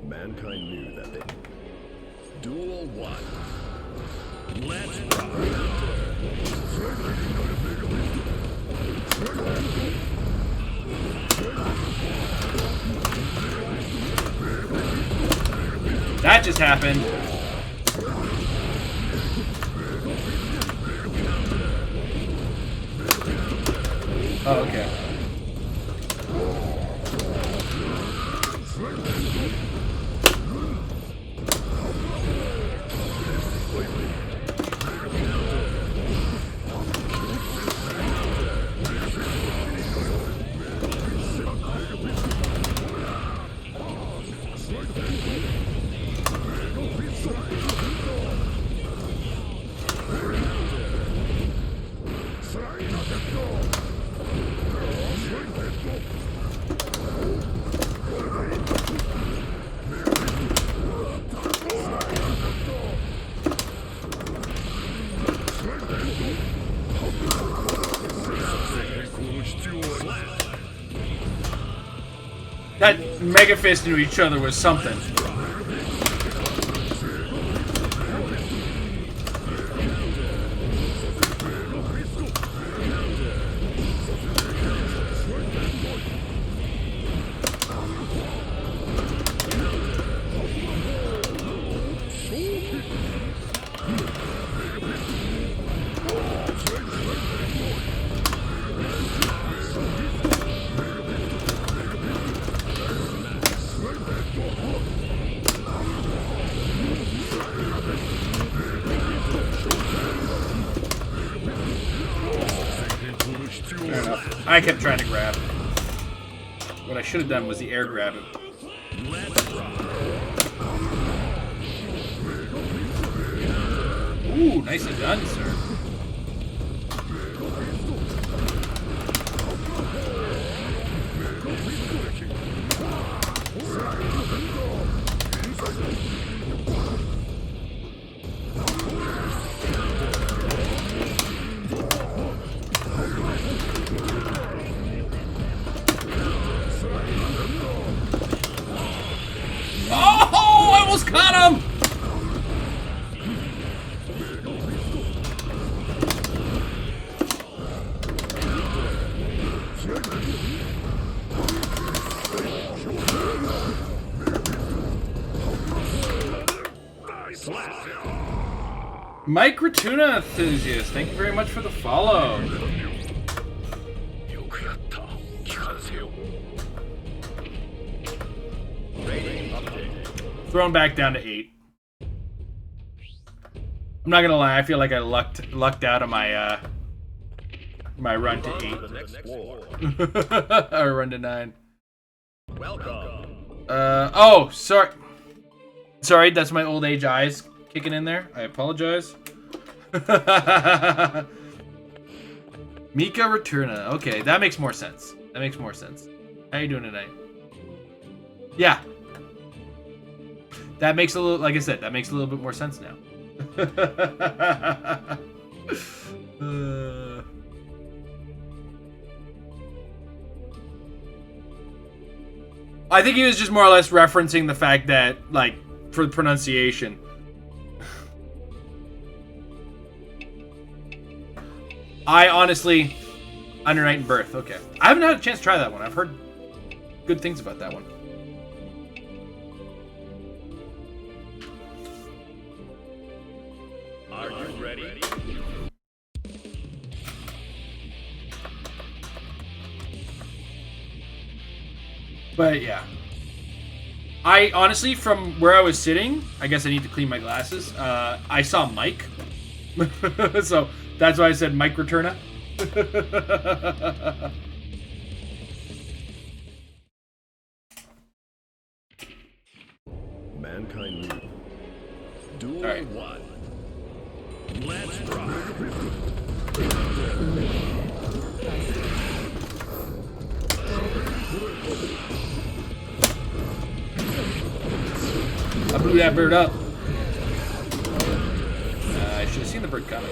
Mankind knew that they... Duel 1. Let's rock. That just happened. Oh, okay. That Mega Fist into each other was something. I kept trying to grab. What I should have done was the air grab it. Ooh, nicely done, sir. Oh, I almost caught him! Micro Tuna Enthusiast, thank you very much for the follow. Thrown back down to 8. I'm not gonna lie, I feel like I lucked out of my my run to 8. Or run to 9. Welcome. Oh, sorry. Sorry, that's my old age eyes kicking in there. I apologize. Mika Returna. Okay, that makes more sense. That makes more sense. How you doing tonight? Yeah. That makes a little, like I said, that makes a little bit more sense now. I think he was just more or less referencing the fact that, like, for the pronunciation. I honestly, Under Night and Birth. Okay, I haven't had a chance to try that one. I've heard good things about that one. Are you ready? But yeah, I honestly, from where I was sitting, I guess I need to clean my glasses. I saw Mike, so that's why I said Mike Returna. Mankind knew. Duel All right. 1. Let's rock. I blew that bird up. I should have seen the bird coming.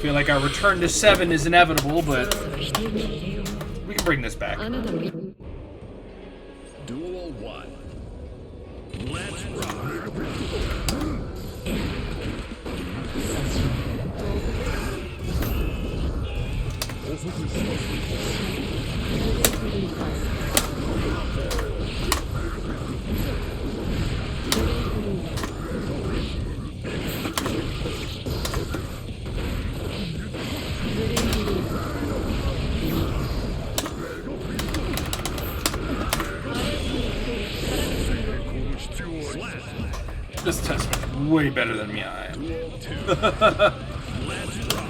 feel like our return to 7 is inevitable, but we can bring this back. Duel 1. Let's rock. This test is way better than me. I am. Let's rock.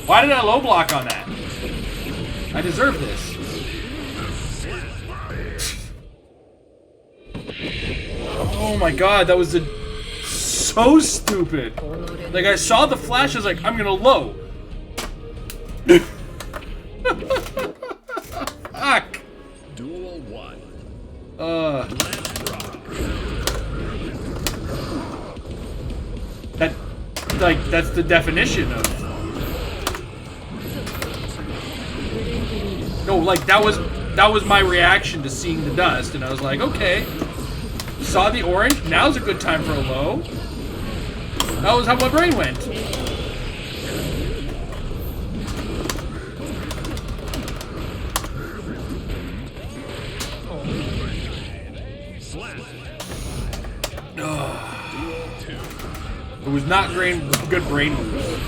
Why did I low block on that? I deserve this. Oh my god, that was so stupid. Like, I saw the flash, I was like, I'm gonna low. Fuck. Duel 1. Let's rock. That's the definition of... No, like, that was my reaction to seeing the dust, and I was like, okay. Saw the orange, now's a good time for a low. That was how my brain went. It was not good brain moves.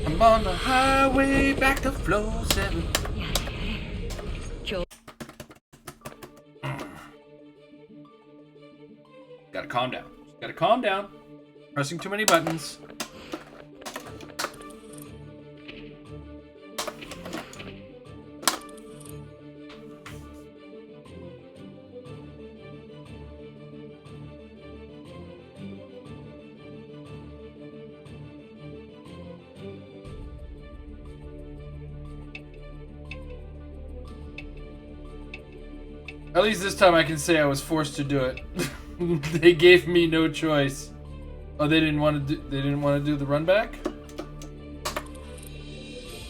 I'm on the highway back to flow 7. Gotta calm down. Gotta calm down. Pressing too many buttons. At least this time I can say I was forced to do it. They gave me no choice. Oh, they didn't want to do. They didn't want to do the run back.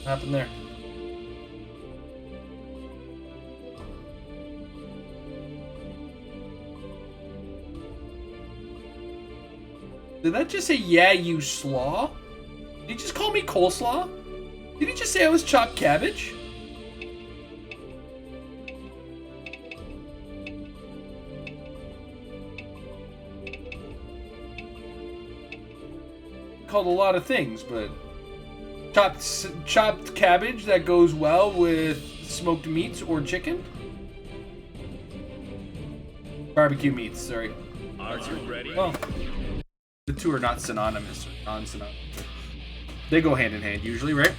What happened there? Did that just say, yeah, you slaw? Did he just call me coleslaw? Did he just say I was chopped cabbage? Called a lot of things, but chopped cabbage that goes well with smoked meats or chicken. Barbecue meats, sorry. Are you ready? Well, the two are not synonymous or non-synonymous. They go hand in hand usually, right?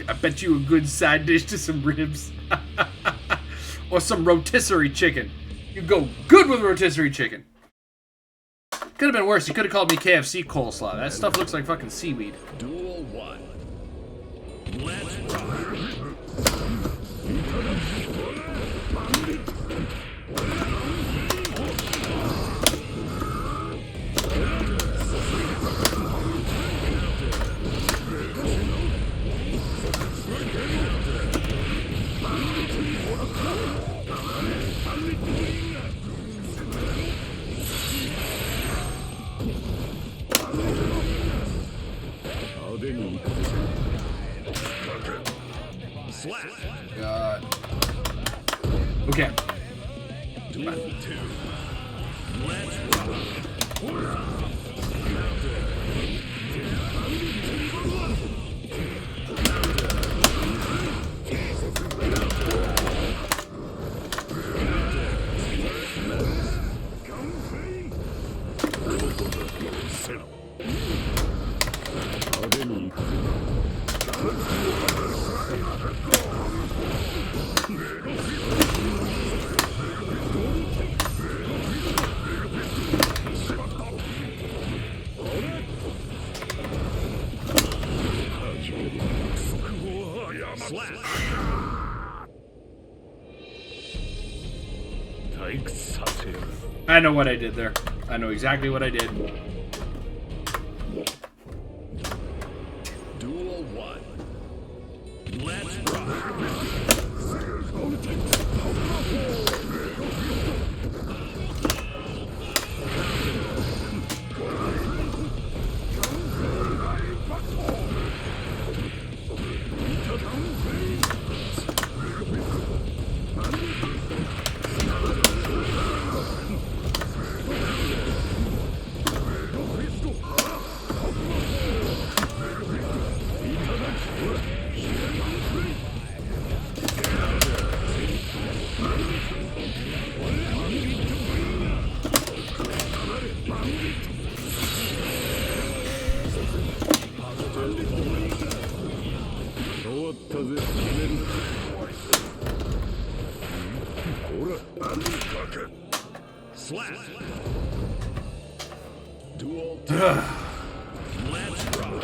I bet you a good side dish to some ribs. Or some rotisserie chicken. You go good with rotisserie chicken. Could have been worse. You could have called me KFC coleslaw. That stuff looks like fucking seaweed. Duel 1. Let's rock. Slap. God. Okay. Duel 2. Let's rock. Slap. I know what I did there. I know exactly what I did. Duel 1. Let's rock. Slap. Duel 2. Let's rock.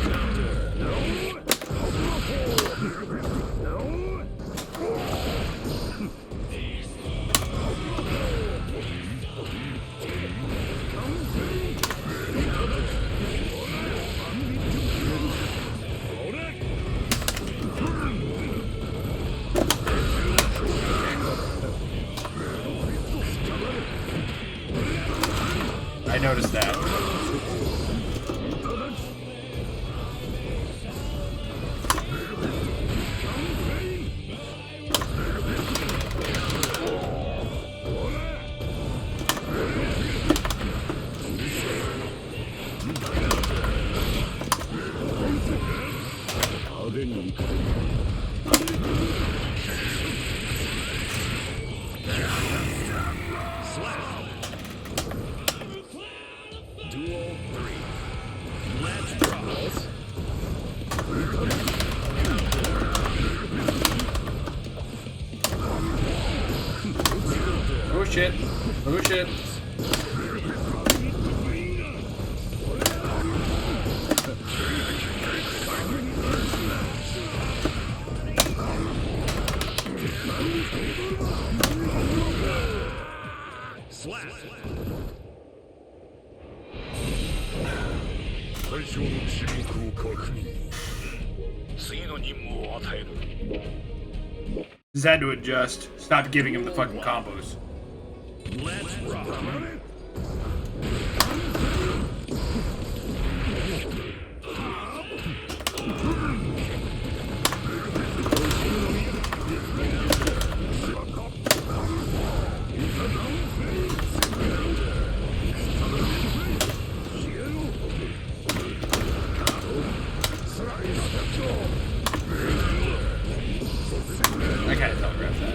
I noticed that. Duel 3. Let's rock. Oh shit. Oh shit. Slap. 対象の地獄を確認。次の任務を与える。 Just had to adjust. Stop giving him the fucking combos. Let's rock. I kind of telegraphed that.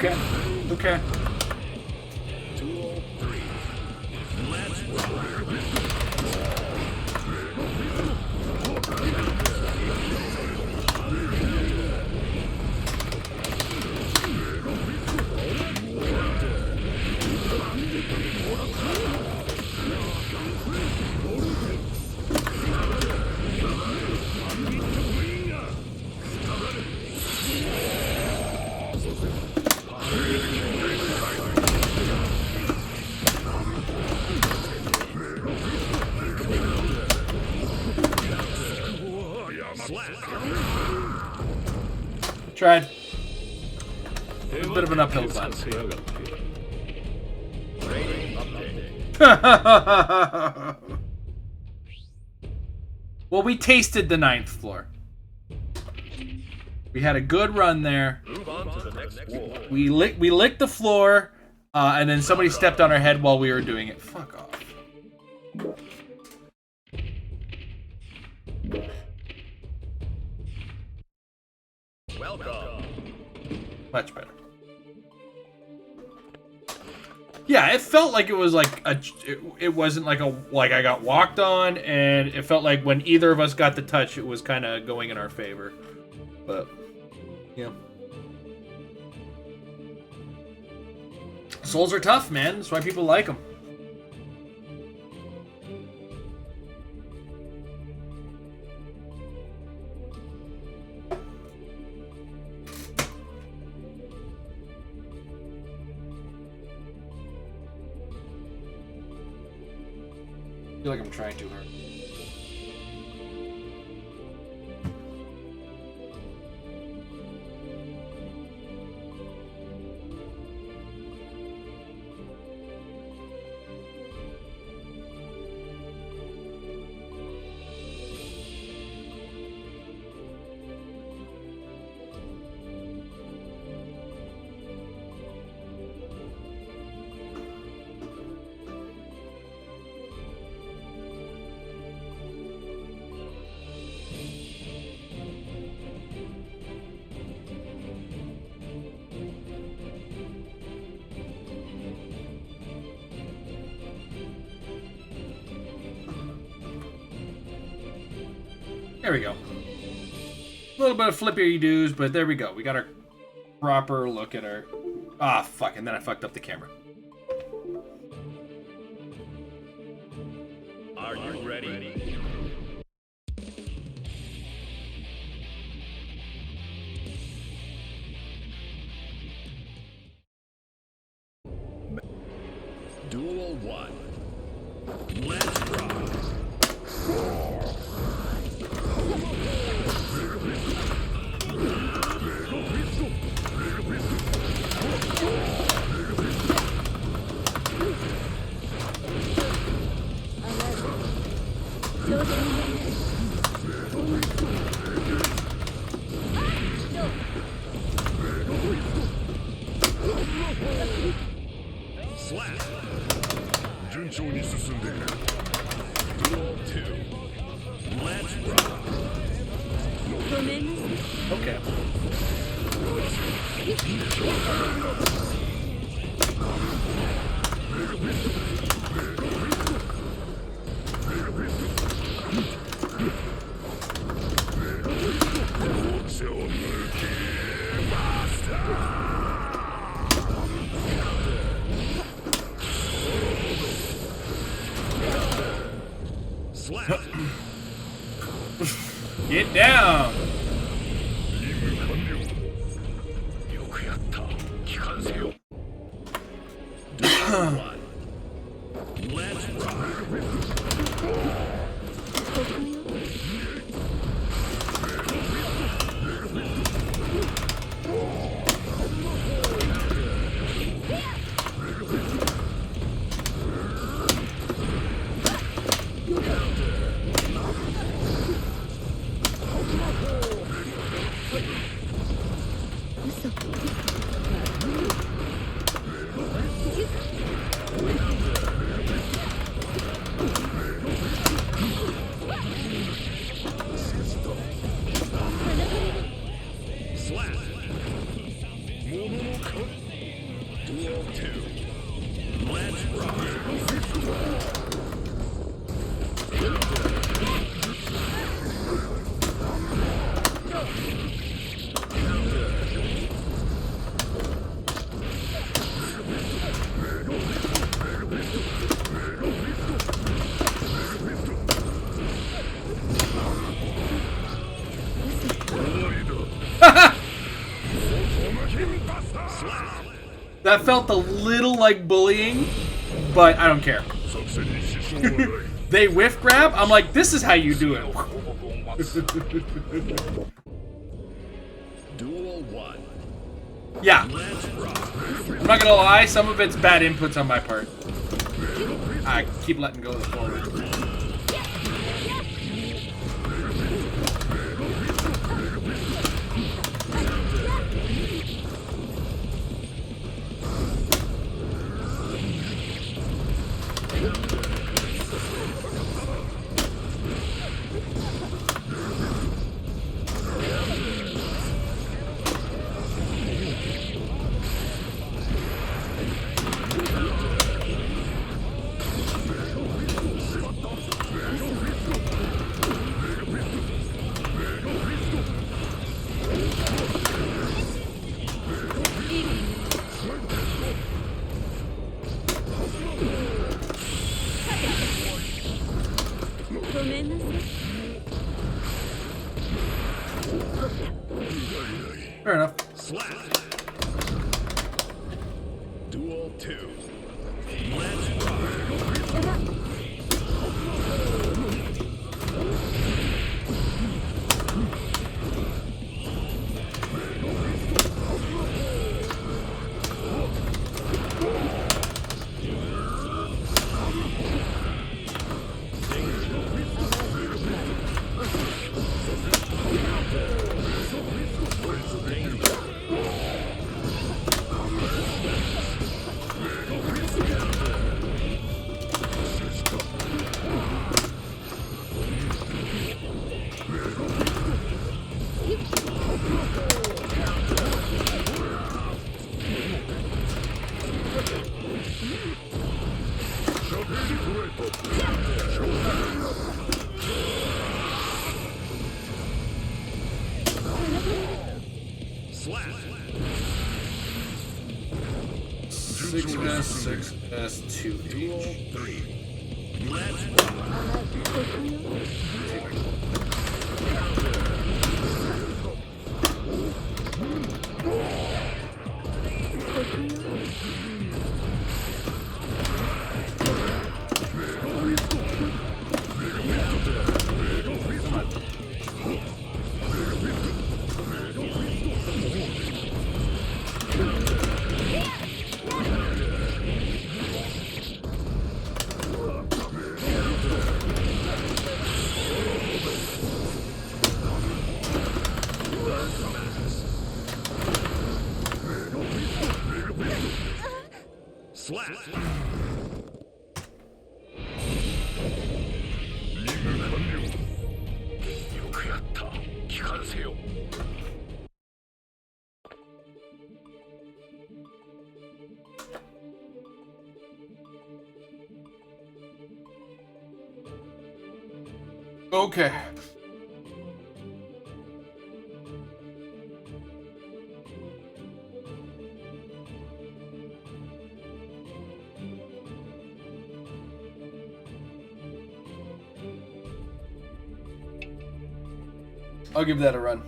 Okay. Okay. Duel 3. Let's rock. Tried. A bit of an uphill climb. Well, we tasted the 9th floor. We had a good run there. Move on to the next floor. We licked the floor, and then somebody stepped on our head while we were doing it. Fuck off. Welcome. Much better. Yeah, it felt like it was like it wasn't like I got walked on, and it felt like when either of us got the touch, it was kind of going in our favor. But yeah, souls are tough, man. That's why people like them. I feel like I'm trying too hard. There we go. A little bit of flippy-doos, but there we go. We got our proper look at our... Ah, fuck, and then I fucked up the camera. Are you ready? Duel 1. Let's rock. Slap. 順調に進んでいる。Duel 2. Let's rock. Okay. Slap. Get down! 任務完了。よくやった。機関せよ。Duel 1. Let's rock. Duel 2. Let's rock. That felt a little like bullying, but I don't care. They whiff grab. I'm like, this is how you do it. Duel 1. Yeah. Let's rock. I'm not gonna lie, some of it's bad inputs on my part. I keep letting go of the forward. Fair enough. Slap. Duel 2. Let's rock. Slap. 6S, 6S, 2H. Duel 3. Let's slap. 임무 완료. よくやった。聞かせよ。 Okay. I'll give that a run.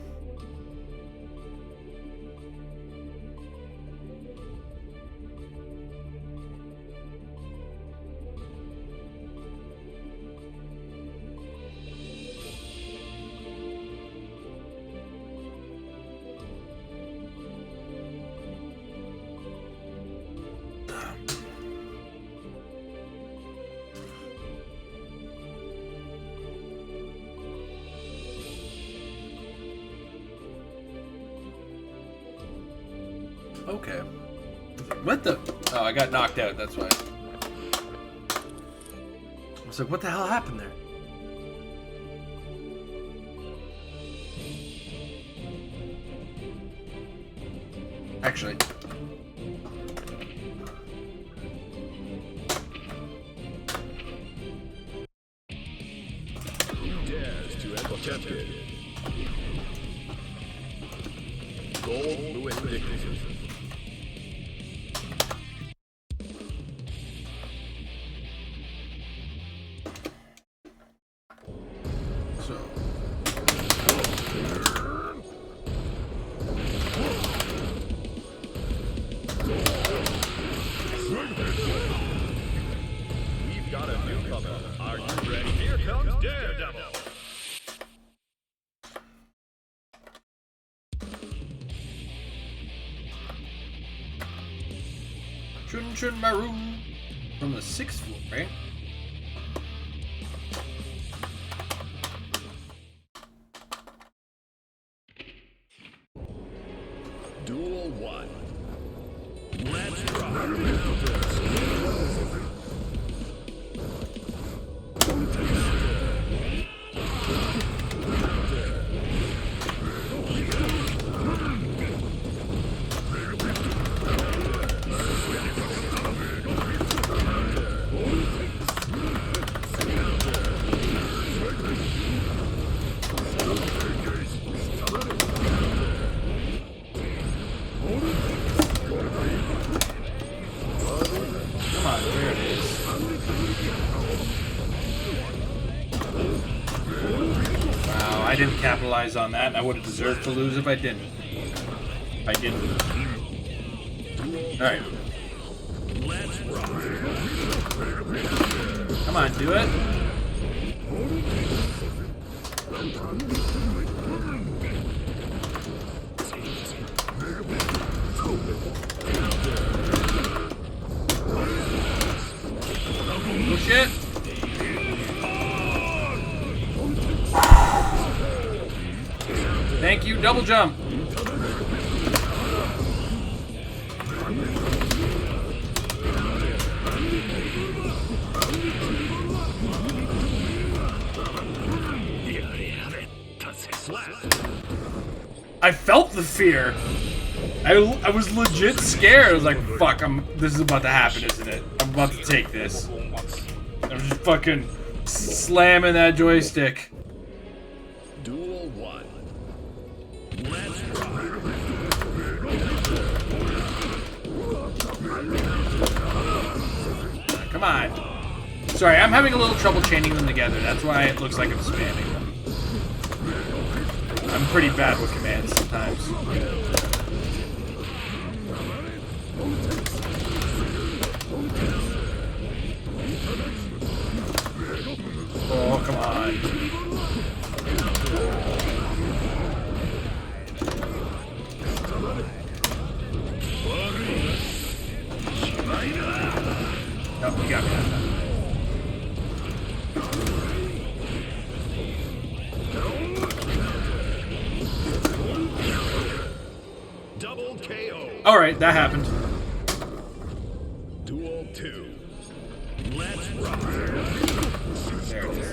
Okay. What the? Oh, I got knocked out, that's why. I was like, what the hell happened there? Actually. Are you ready? Here comes Daredevil. Chun Chun Maru from the 6th floor, right? Duel 1. Let's rock. Come on, there it is. Wow, I didn't capitalize on that. I would have deserved to lose if I didn't. I didn't. Alright. Let's rock. Come on, do it. Oh shit. Thank you, double jump. I felt the fear. I was legit scared. I was like, fuck, this is about to happen, isn't it? I'm about to take this. I'm just fucking slamming that joystick. Duel 1. Let's rock. Come on. Sorry, I'm having a little trouble chaining them together. That's why it looks like I'm spamming them. I'm pretty bad with commands sometimes. Oh, come on. Nope, you got me that time. Double KO. Alright, that happened. Duel 2. Let's rock. There it is.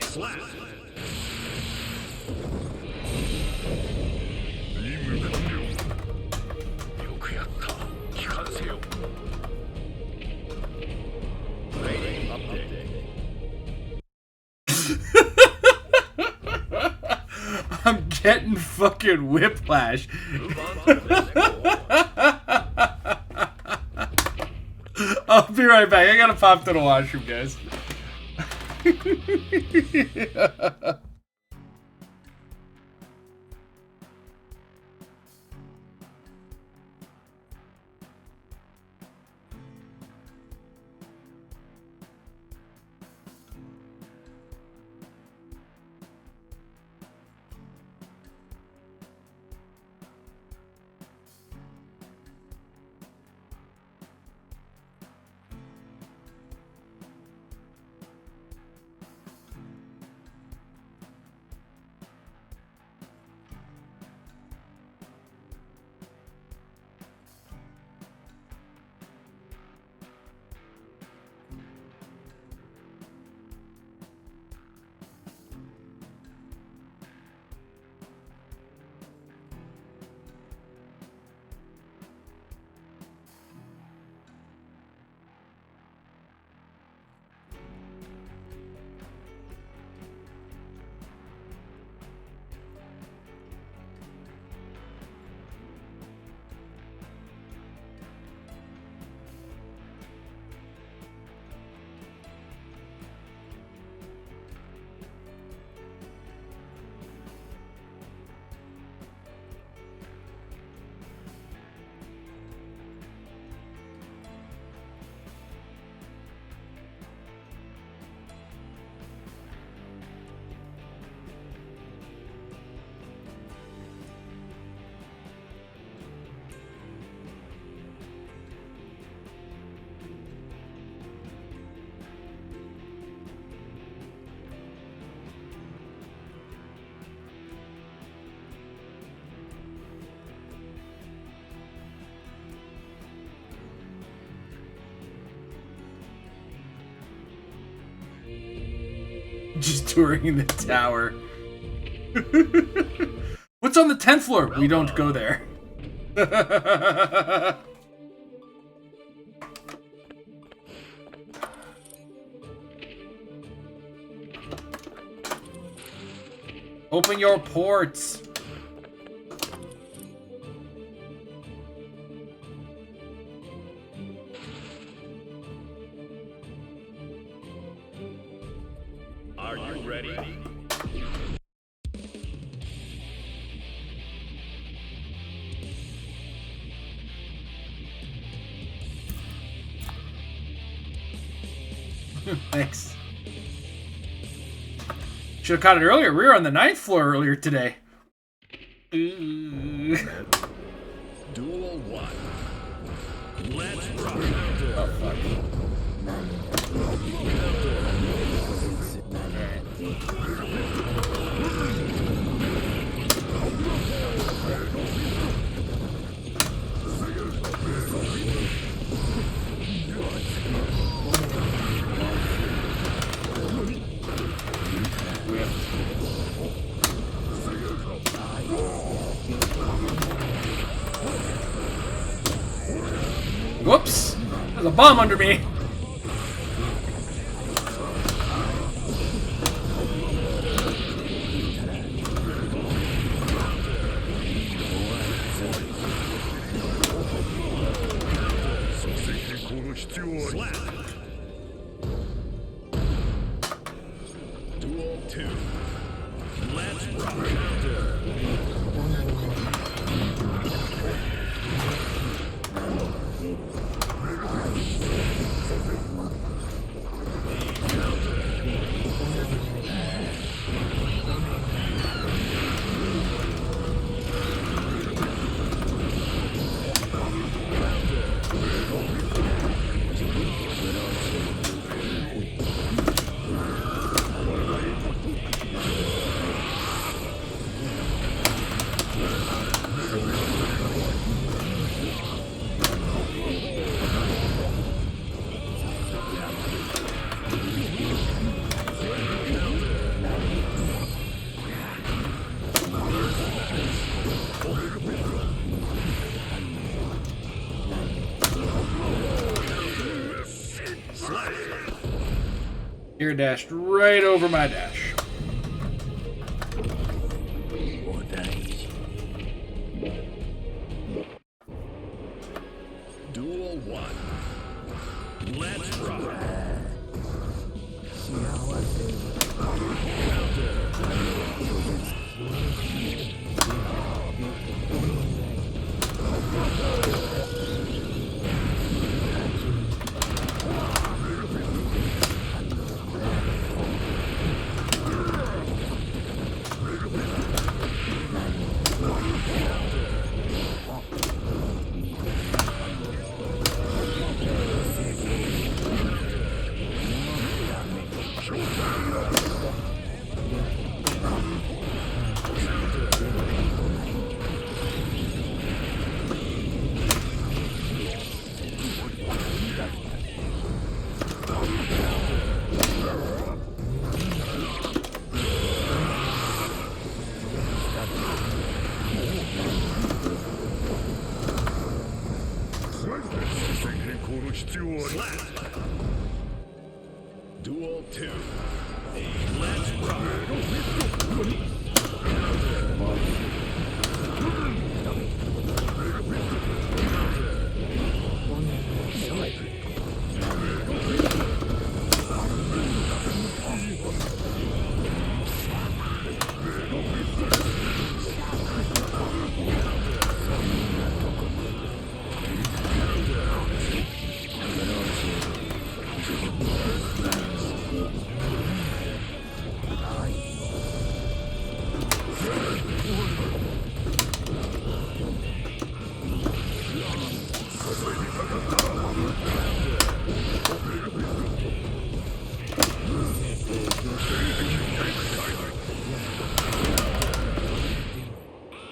Slap. Rating update. I'm getting fucking whiplash. Move on to the next one. I'll be right back. I gotta pop to the washroom, guys. Just touring the tower. What's on the 10th floor? We don't go there. Open your ports. Are you ready? Thanks. Should have caught it earlier. We were on the 9th floor earlier today. Duel 1. Let's rock. Oh, fuck. Whoops! There's a bomb under me! Slap. Duel 2. Let's rock. Air dashed right over my dash. Duel 1. Let's rock. Slap. Duel 2. Let's rock.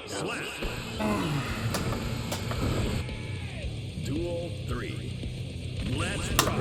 Slap. Duel 3. Let's rock.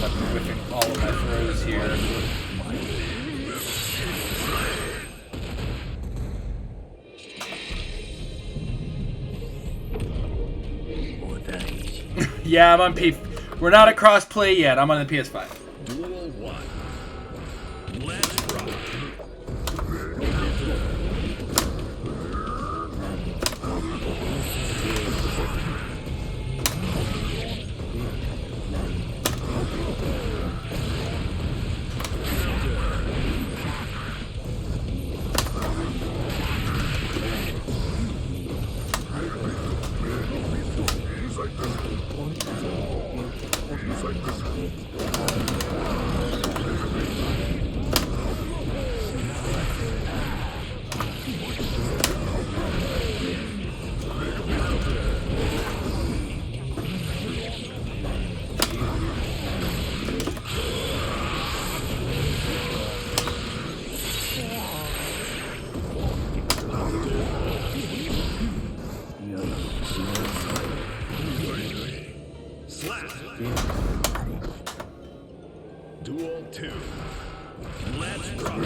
I'm whipping all of my throws here. Yeah, I'm on P. We're not at cross-play yet. I'm on the PS5. Duel 1. Let's rock. Duel 2. Let's rock.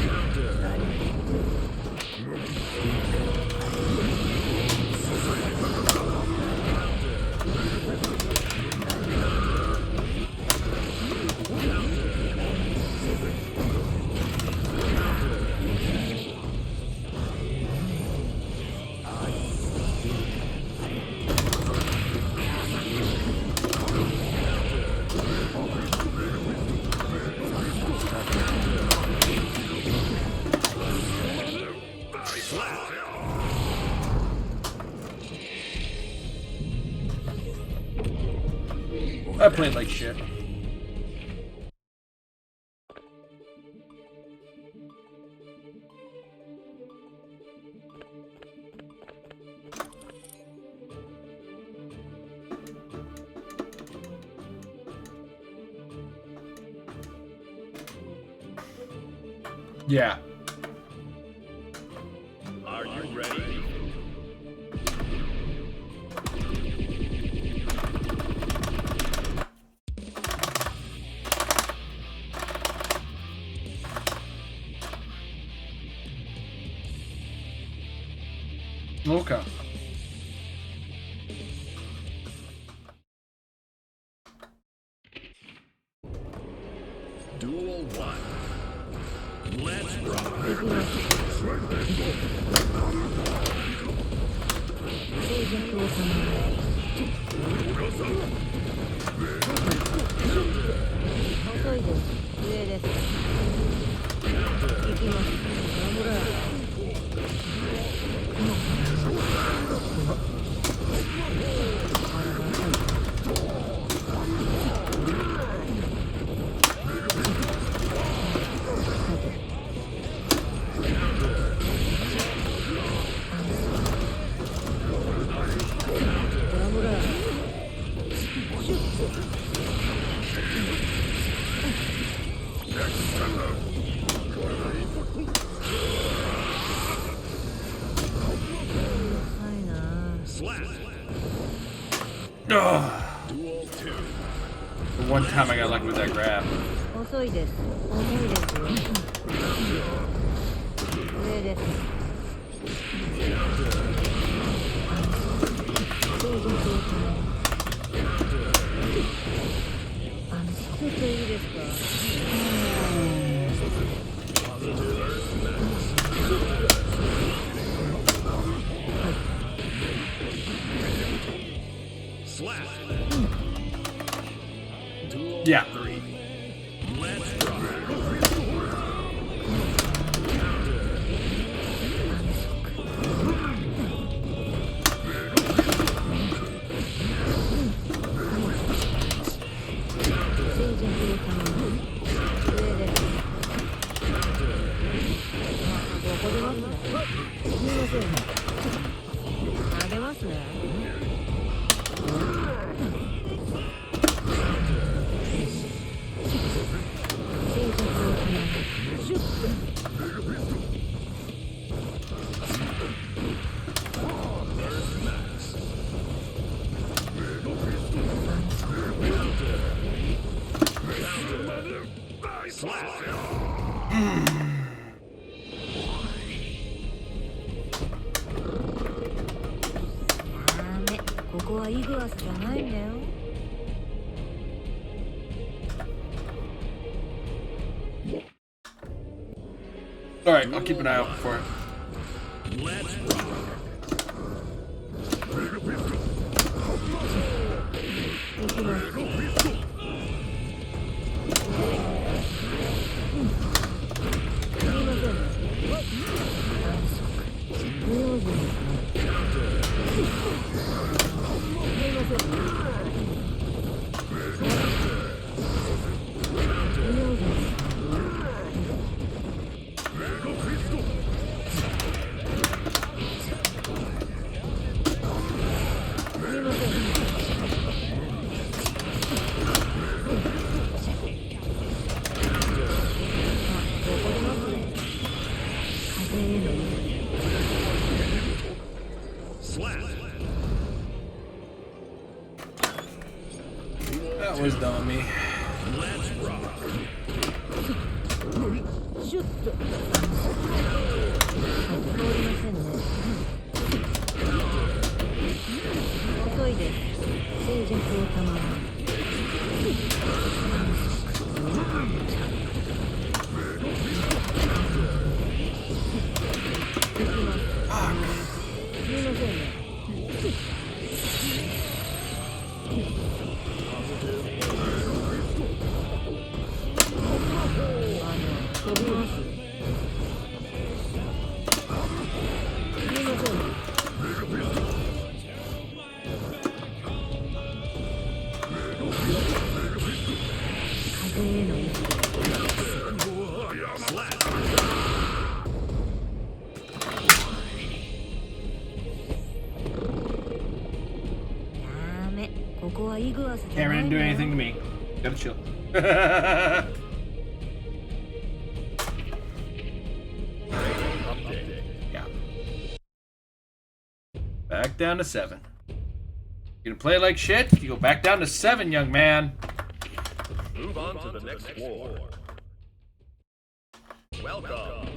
I played like shit. Yeah. Are you ready? Okay. Duel 1. Let's rock. Ugh. Duel 2. The one time I got lucky with that grab. 遅いです。重いですよ。上です。ちょっといいですか。Slap. Duel Yeah. 3. Let's rock. ここはイグアスじゃないんだよ。Alright, I'll keep an eye out for it. Let's rock. 行きます。すいませんね。不用心ですね。That was dumb of me. Let's rock. シュッと。通りませんね。遅いです。静寂をたまらん。すいませんね。飛びます。すいませんね。風への意志。ダメ。ここはイグアスじゃない Cameron ん didn't do だよ。 anything to me. Gotta chill. Yeah. Back down to 7. You gonna play like shit? You go back down to 7, young man. Move on to the next war. Welcome.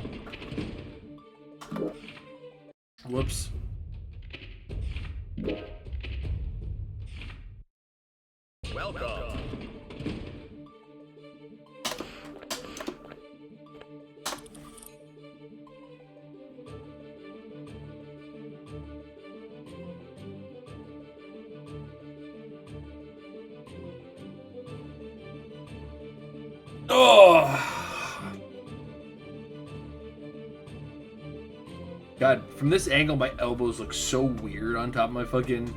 Whoops. Welcome. Oh. God, from this angle, my elbows look so weird on top of my fucking...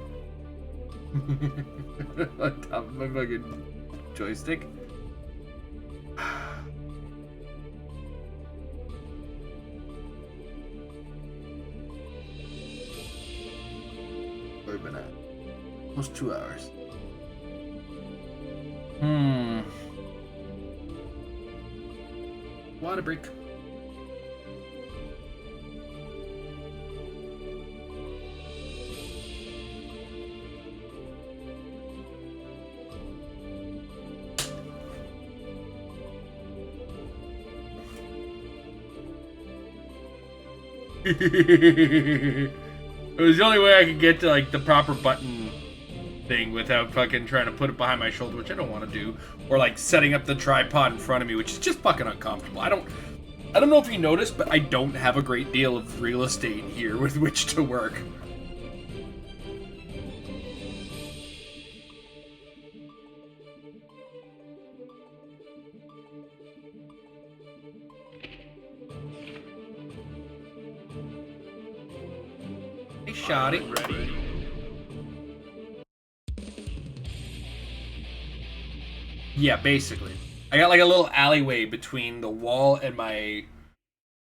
on top of my fucking joystick. Where have we been at? Almost 2 hours. Water break. It was the only way I could get to like the proper button thing without fucking trying to put it behind my shoulder, which I don't want to do, or like setting up the tripod in front of me, which is just fucking uncomfortable. I don't know if you noticed, but I don't have a great deal of real estate here with which to work. Hey, Shoddy. Ready. Yeah, basically. I got like a little alleyway between the wall and my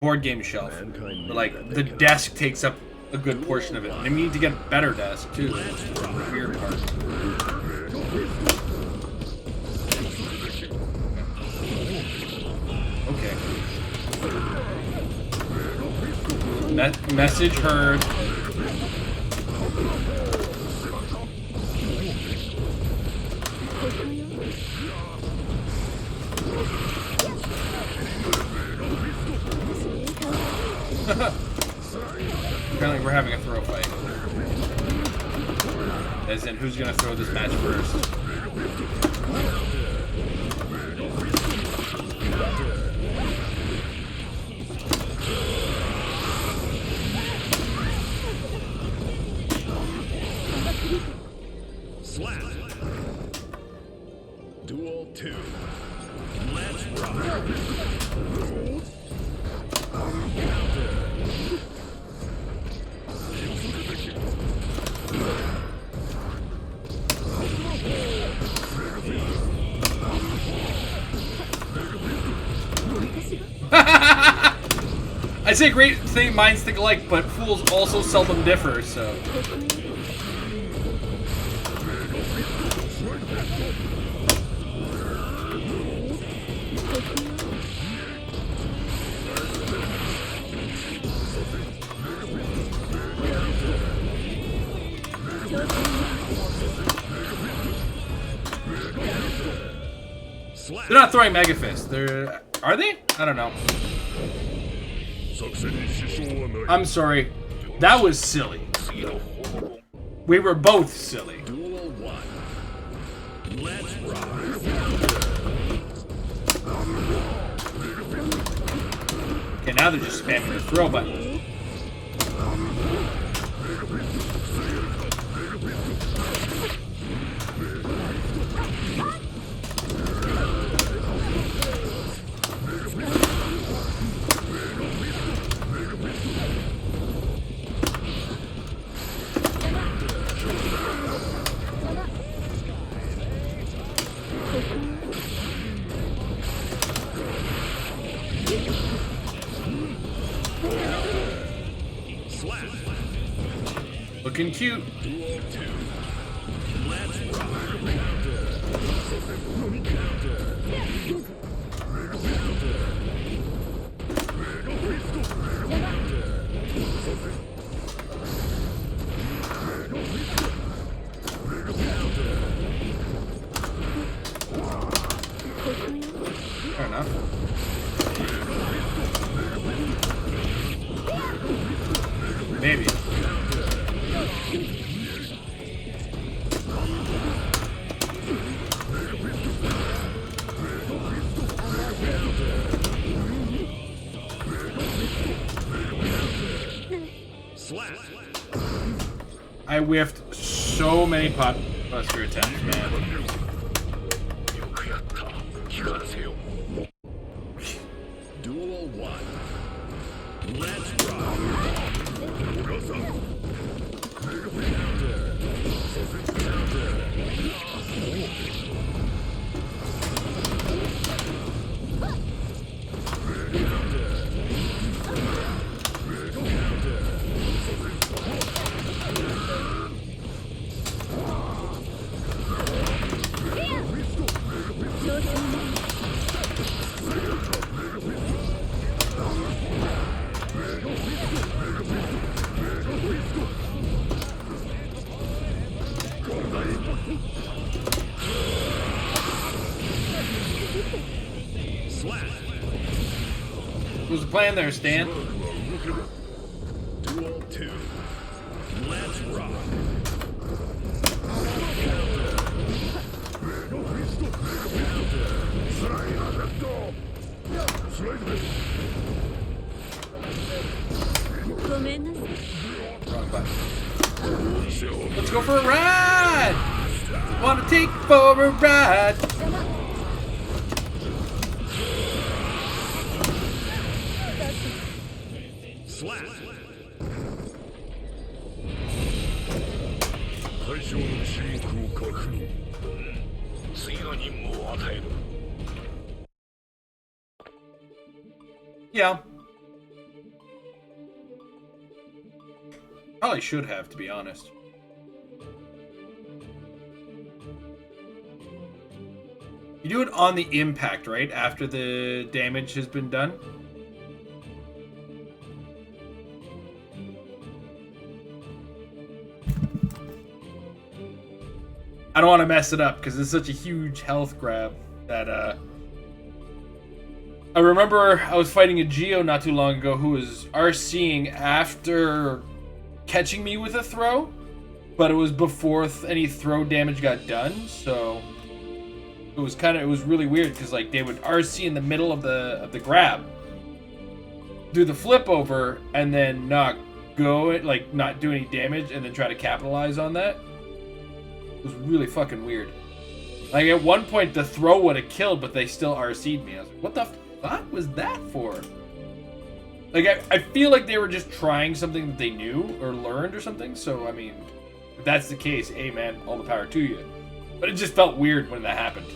board game shelf. But, like, the desk takes up a good portion of it. And we need to get a better desk, too. That's the weird part. Okay. Message heard. As in, who's gonna throw this match first? Slap. Duel 2. Let's rock. I say great thing minds think alike, but fools also seldom differ, so. They're not throwing Mega Fist. Are they? I don't know. I'm sorry. That was silly. We were both silly. Duel 1. Let's rock. Okay, now they're just spamming the throw button. Looking cute. Duel 2. Let's rock. Fair enough. Maybe. Slap. I whiffed so many pot buster attempts, man. Duel 1. Let's rock. Slap. Who's the plan there, Stan? Duel 2. Let's rock. Wrong button. Let's go for a ride! Wanna take for a ride? Slap. Yeah. Probably should have, to be honest. You do it on the impact, right? After the damage has been done? I don't want to mess it up because it's such a huge health grab that I remember I was fighting a Geo not too long ago who was RCing after catching me with a throw, but it was before any throw damage got done, so it was really weird because like they would RC in the middle of the grab, do the flip over, and then not do any damage, and then try to capitalize on that. It was really fucking weird. Like at one point the throw would have killed, but they still RC'd me. I was like, what the fuck was that for? Like I feel like they were just trying something that they knew or learned or something. So I mean, if that's the case, hey man, all the power to you. But it just felt weird when that happened.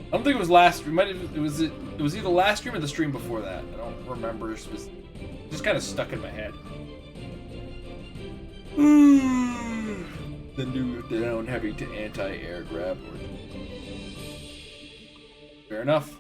I don't think it was last stream. It was either last stream or the stream before that. I don't remember. It just kind of stuck in my head. The new down heavy to anti-air grab. Fair enough.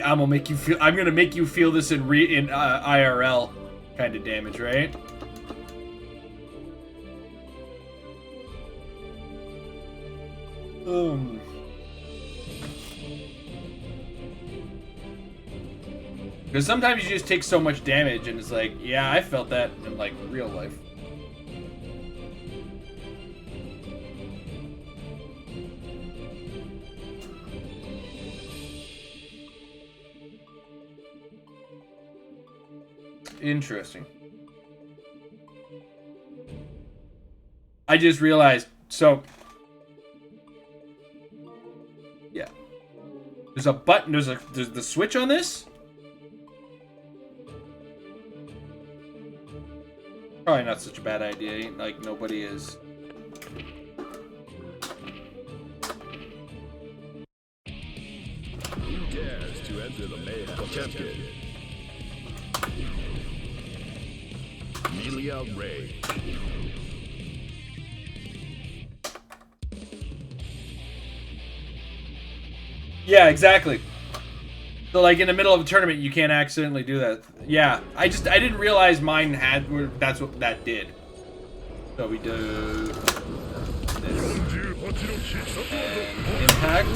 I'm gonna make you feel this in IRL kind of damage, right? Because sometimes you just take so much damage and it's like, yeah, I felt that in like real life. Interesting. I just realized, so yeah, there's a button, there's the switch on this. Probably not such a bad idea. Like nobody is. Who dares to enter the mayhem? Potemkin. Amelia Ray. Yeah, exactly. So like in the middle of a tournament, you can't accidentally do that. Yeah, I didn't realize mine that's what that did. So we do this. And impact.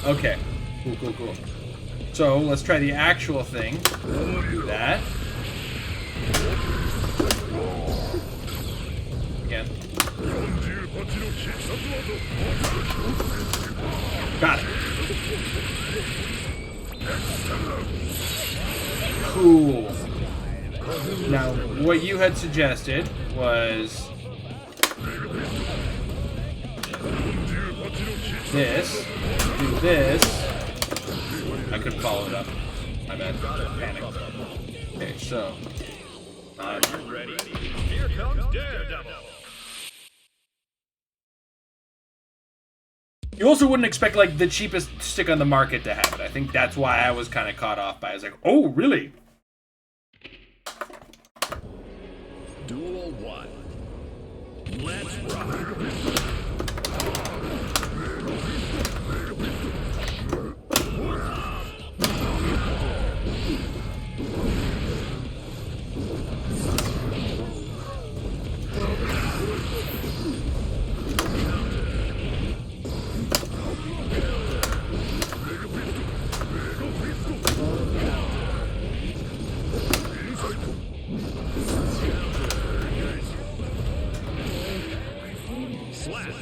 Okay. Cool. So let's try the actual thing. Do that. Again. Got it. Cool. Now, what you had suggested was this. Do this. I couldn't follow it up. My bad. Panic. Okay, so. Are you ready? Here comes Daredevil. You also wouldn't expect like the cheapest stick on the market to have it. I think that's why I was kind of caught off by it. I was like, oh, really? Duel 1. Let's rock. Slap.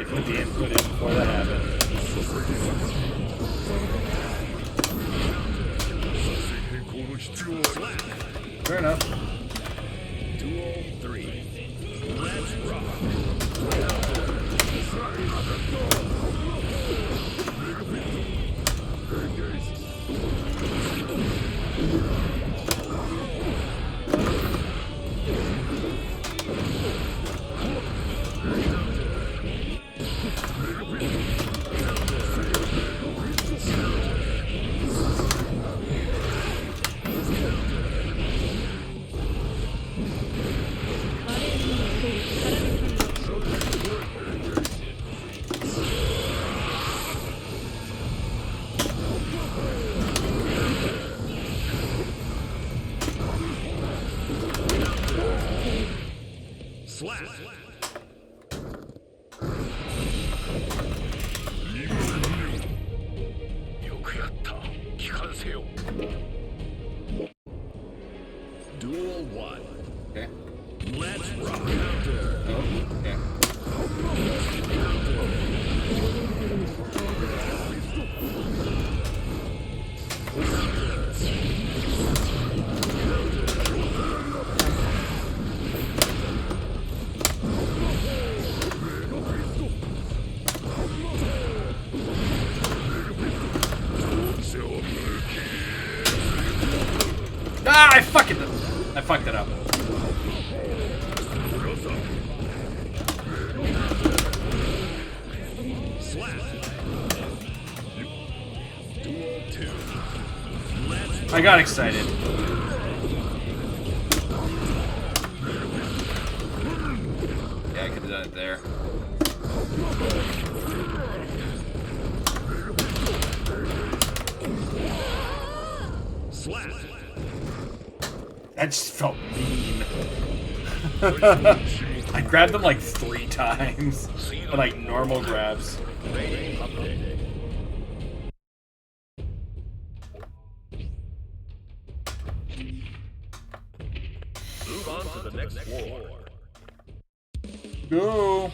put the input in before that happened. Fair enough. Duel 3. Let's rock. Slap. Duel 1. Okay. Let's rock. Oh, okay. Ah, I fucked it up. Slap. Duel 2. Let's I got excited. Yeah, I could have done it there. slap. That just felt mean. I grabbed them like 3 times. But like normal grabs. Rating updated. Move on to the next war. Go.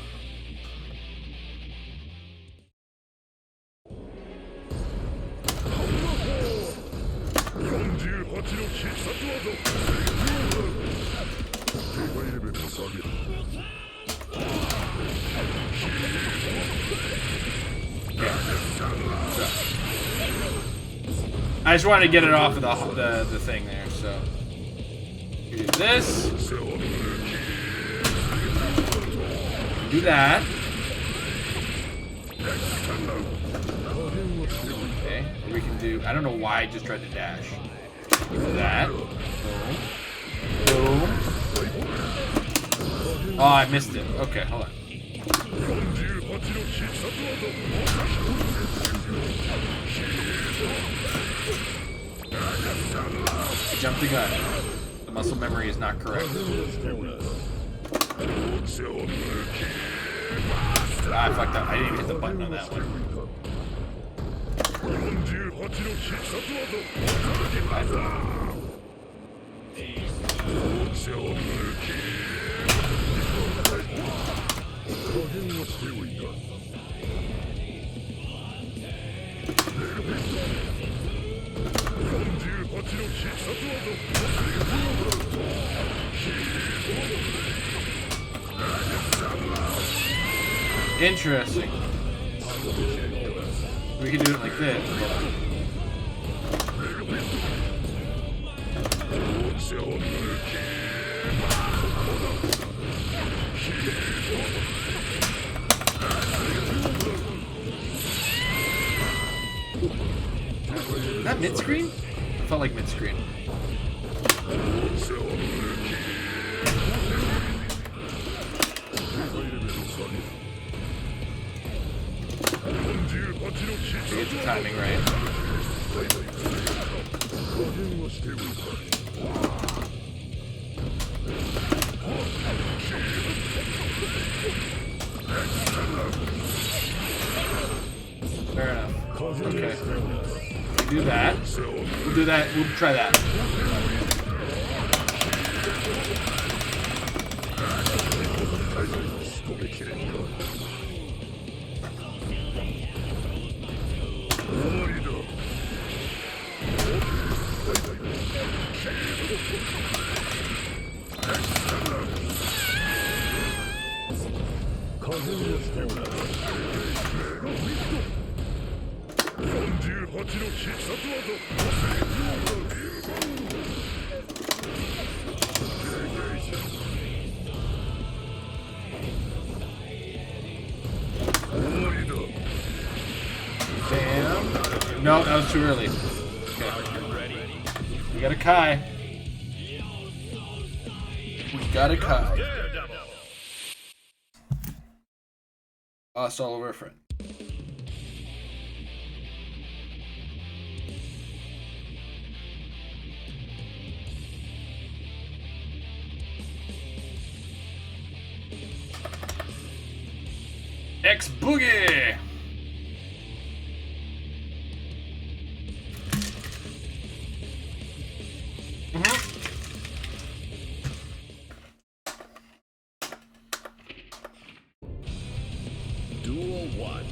I just wanted to get it off of the thing there, so you do this. Do that. Okay, we can do. I don't know why I just tried to dash. Do that. Boom. Boom. Oh, I missed it. Okay, hold on. I jumped the gun. The muscle memory is not correct. Ah, I fucked up. I didn't even hit the button on that one. Interesting. We can do it like this. Is that mid-screen? It felt like mid-screen. Get the timing right. Fair enough. Okay. We do that. We'll do that. We'll try that. 風を捨てるな48の必殺技Damn. No, that was too early. Okay. We got a Kai. We got a Kai. Us all over a friend. X Boogie! Duel 1.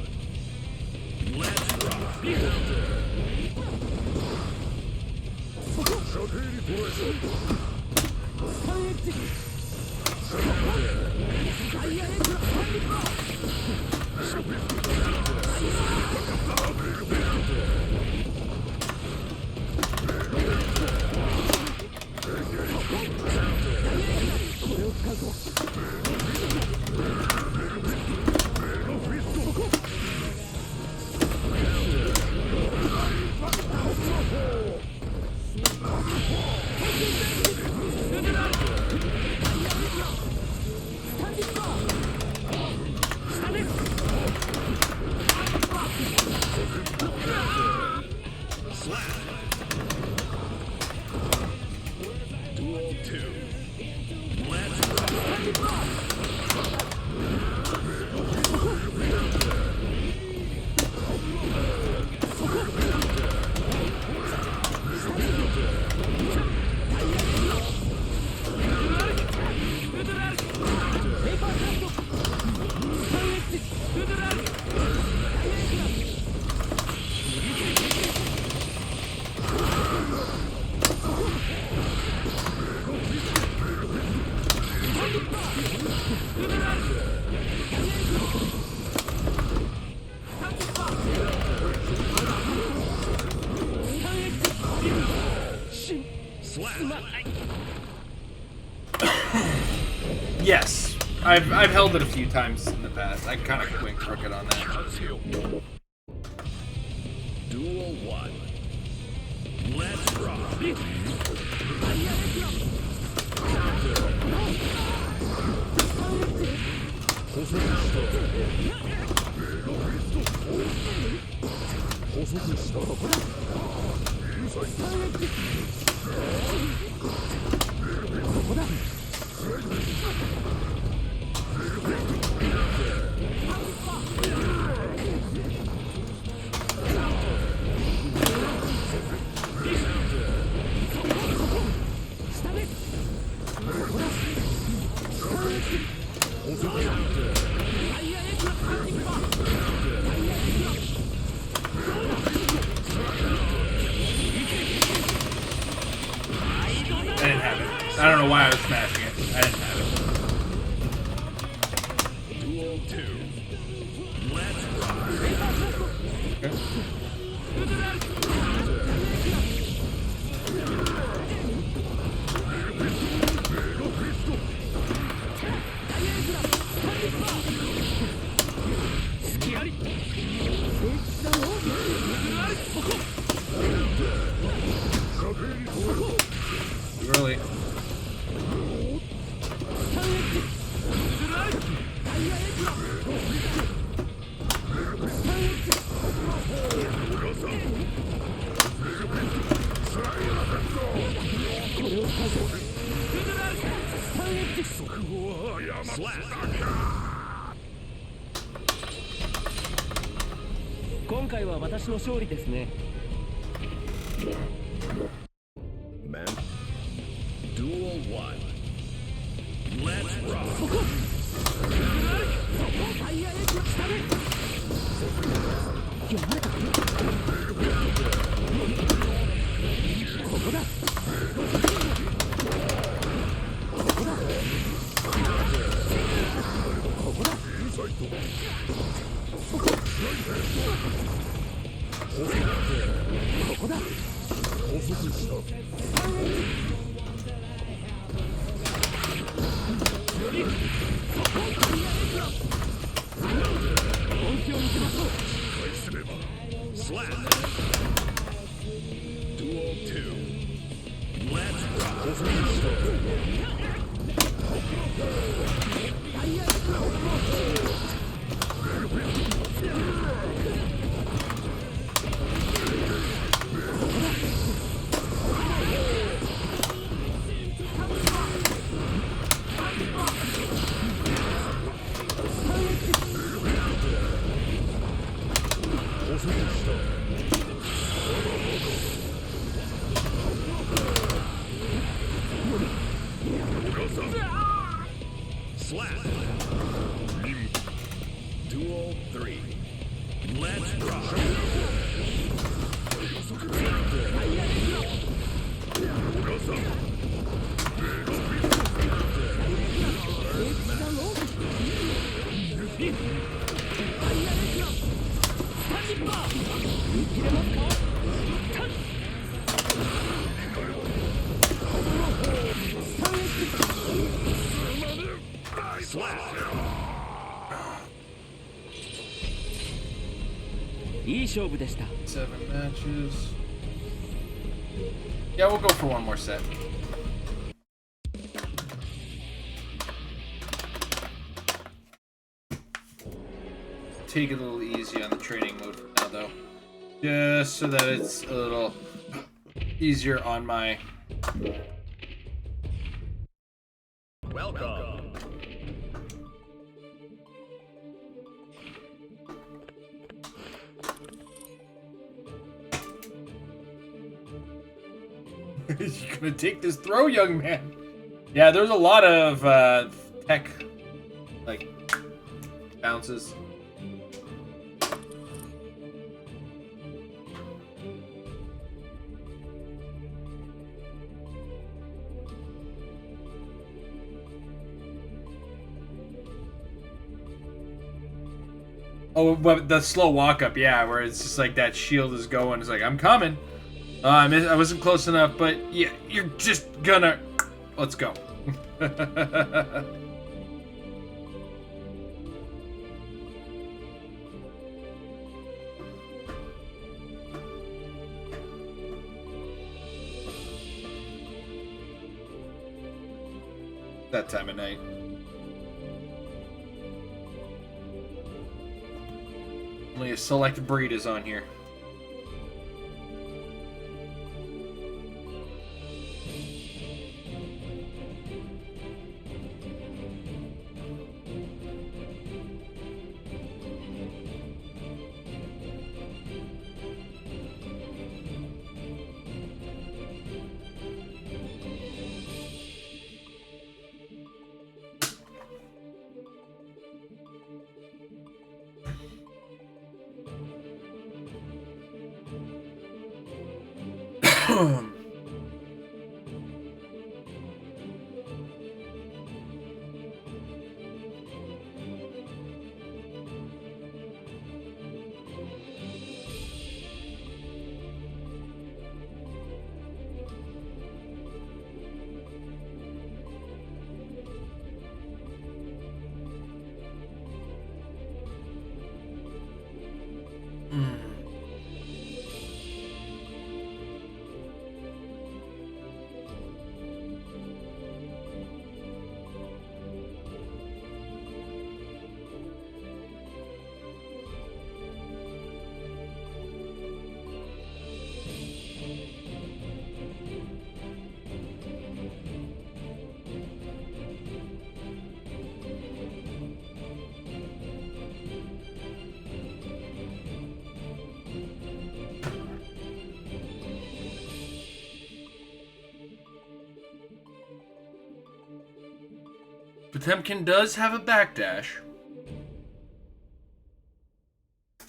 Let's rock. Duel 2. Let's rock. Yes, I've held it a few times in the past. I kind of went crooked on that. Duel 1. Let's rock. I didn't have it. I don't know why I was smashing it. I didn't have it. Duel 2. Let's rock. Really? Slap. 今回は私の勝利ですね。 Man. Duel 1. Let's rock. Slap. Duel 2. Let's slap. Duel 3. Let's rock. Slap. いい勝負でした。 7 matches. Yeah, we'll go for one more set. Take it a little easy on the training mode for now, though. Just so that it's a little easier on my... Welcome. You're gonna take this throw, young man. Yeah, there's a lot of tech, like, bounces. Oh, but the slow walk up, yeah, where it's just like that shield is going. It's like, I'm coming. I wasn't close enough, but yeah, you're just gonna... Let's go. That time of night. Only a select breed is on here. Potemkin does have a backdash.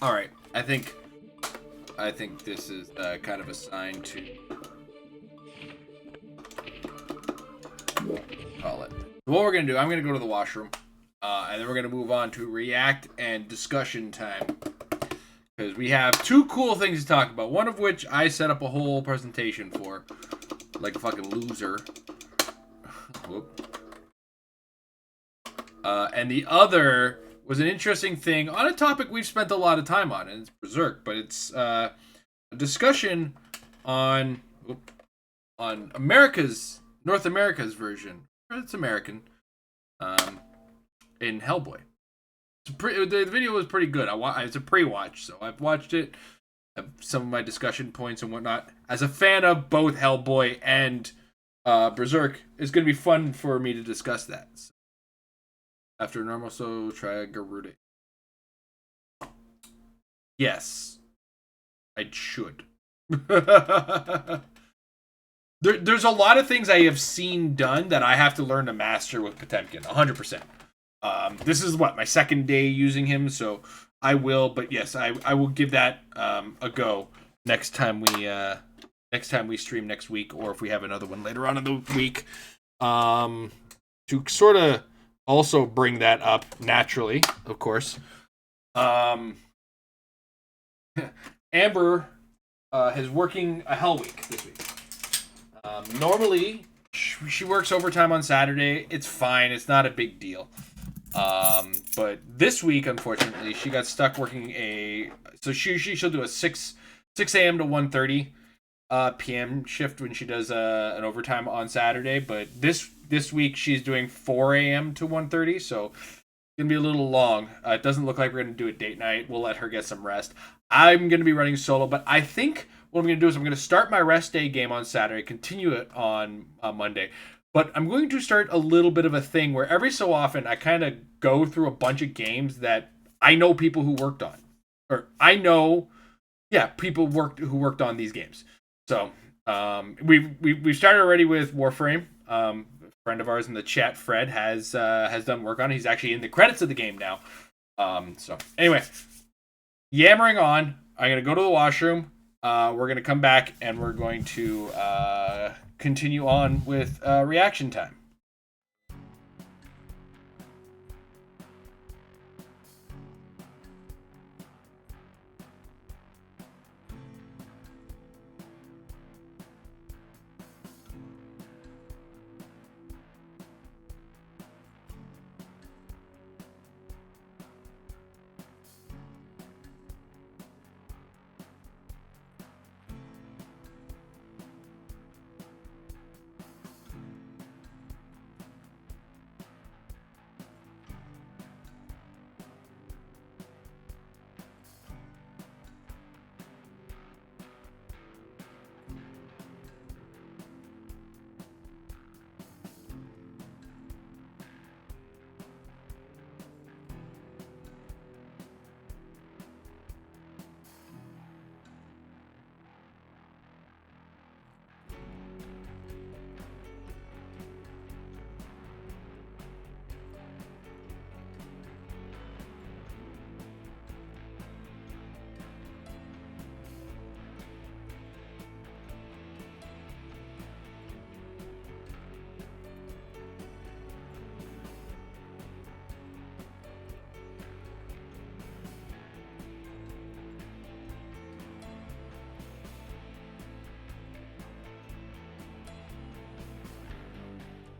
Alright, I think this is kind of a sign to call it. What we're gonna do, I'm gonna go to the washroom. And then we're going to move on to react and discussion time. Because we have two cool things to talk about. One of which I set up a whole presentation for. Like a fucking loser. Whoop. And the other was an interesting thing on a topic we've spent a lot of time on. And it's Berserk. But it's a discussion on North America's version. It's American. In Hellboy. The video was pretty good. It's a pre-watch, so I've watched it. I have some of my discussion points and whatnot. As a fan of both Hellboy and Berserk, it's going to be fun for me to discuss that. So, after normal, so try Garuda. Yes, I should. There's a lot of things I have seen done that I have to learn to master with Potemkin, 100%. This is my second day using him, so I will. But yes, I will give that a go next time we stream next week, or if we have another one later on in the week. To sort of also bring that up naturally, of course. Amber is working a Hell Week this week. Normally, she works overtime on Saturday. It's fine. It's not a big deal. But this week, unfortunately, she got stuck working so she'll do a 6 a.m. to 1:30 p.m. shift when she does an overtime on Saturday. But this week she's doing 4 a.m. to 1:30, so it's gonna be a little long. It doesn't look like we're gonna do a date night. We'll let her get some rest. I'm gonna be running solo, but I think what I'm gonna do is I'm gonna start my rest day game on Saturday, continue it on Monday. But I'm going to start a little bit of a thing where every so often I kind of go through a bunch of games that I know people who worked on. Or I know, people who worked on these games. So we've started already with Warframe. A friend of ours in the chat, Fred, has done work on it. He's actually in the credits of the game now. So anyway, yammering on. I'm going to go to the washroom. We're going to come back and we're going to continue on with reaction time.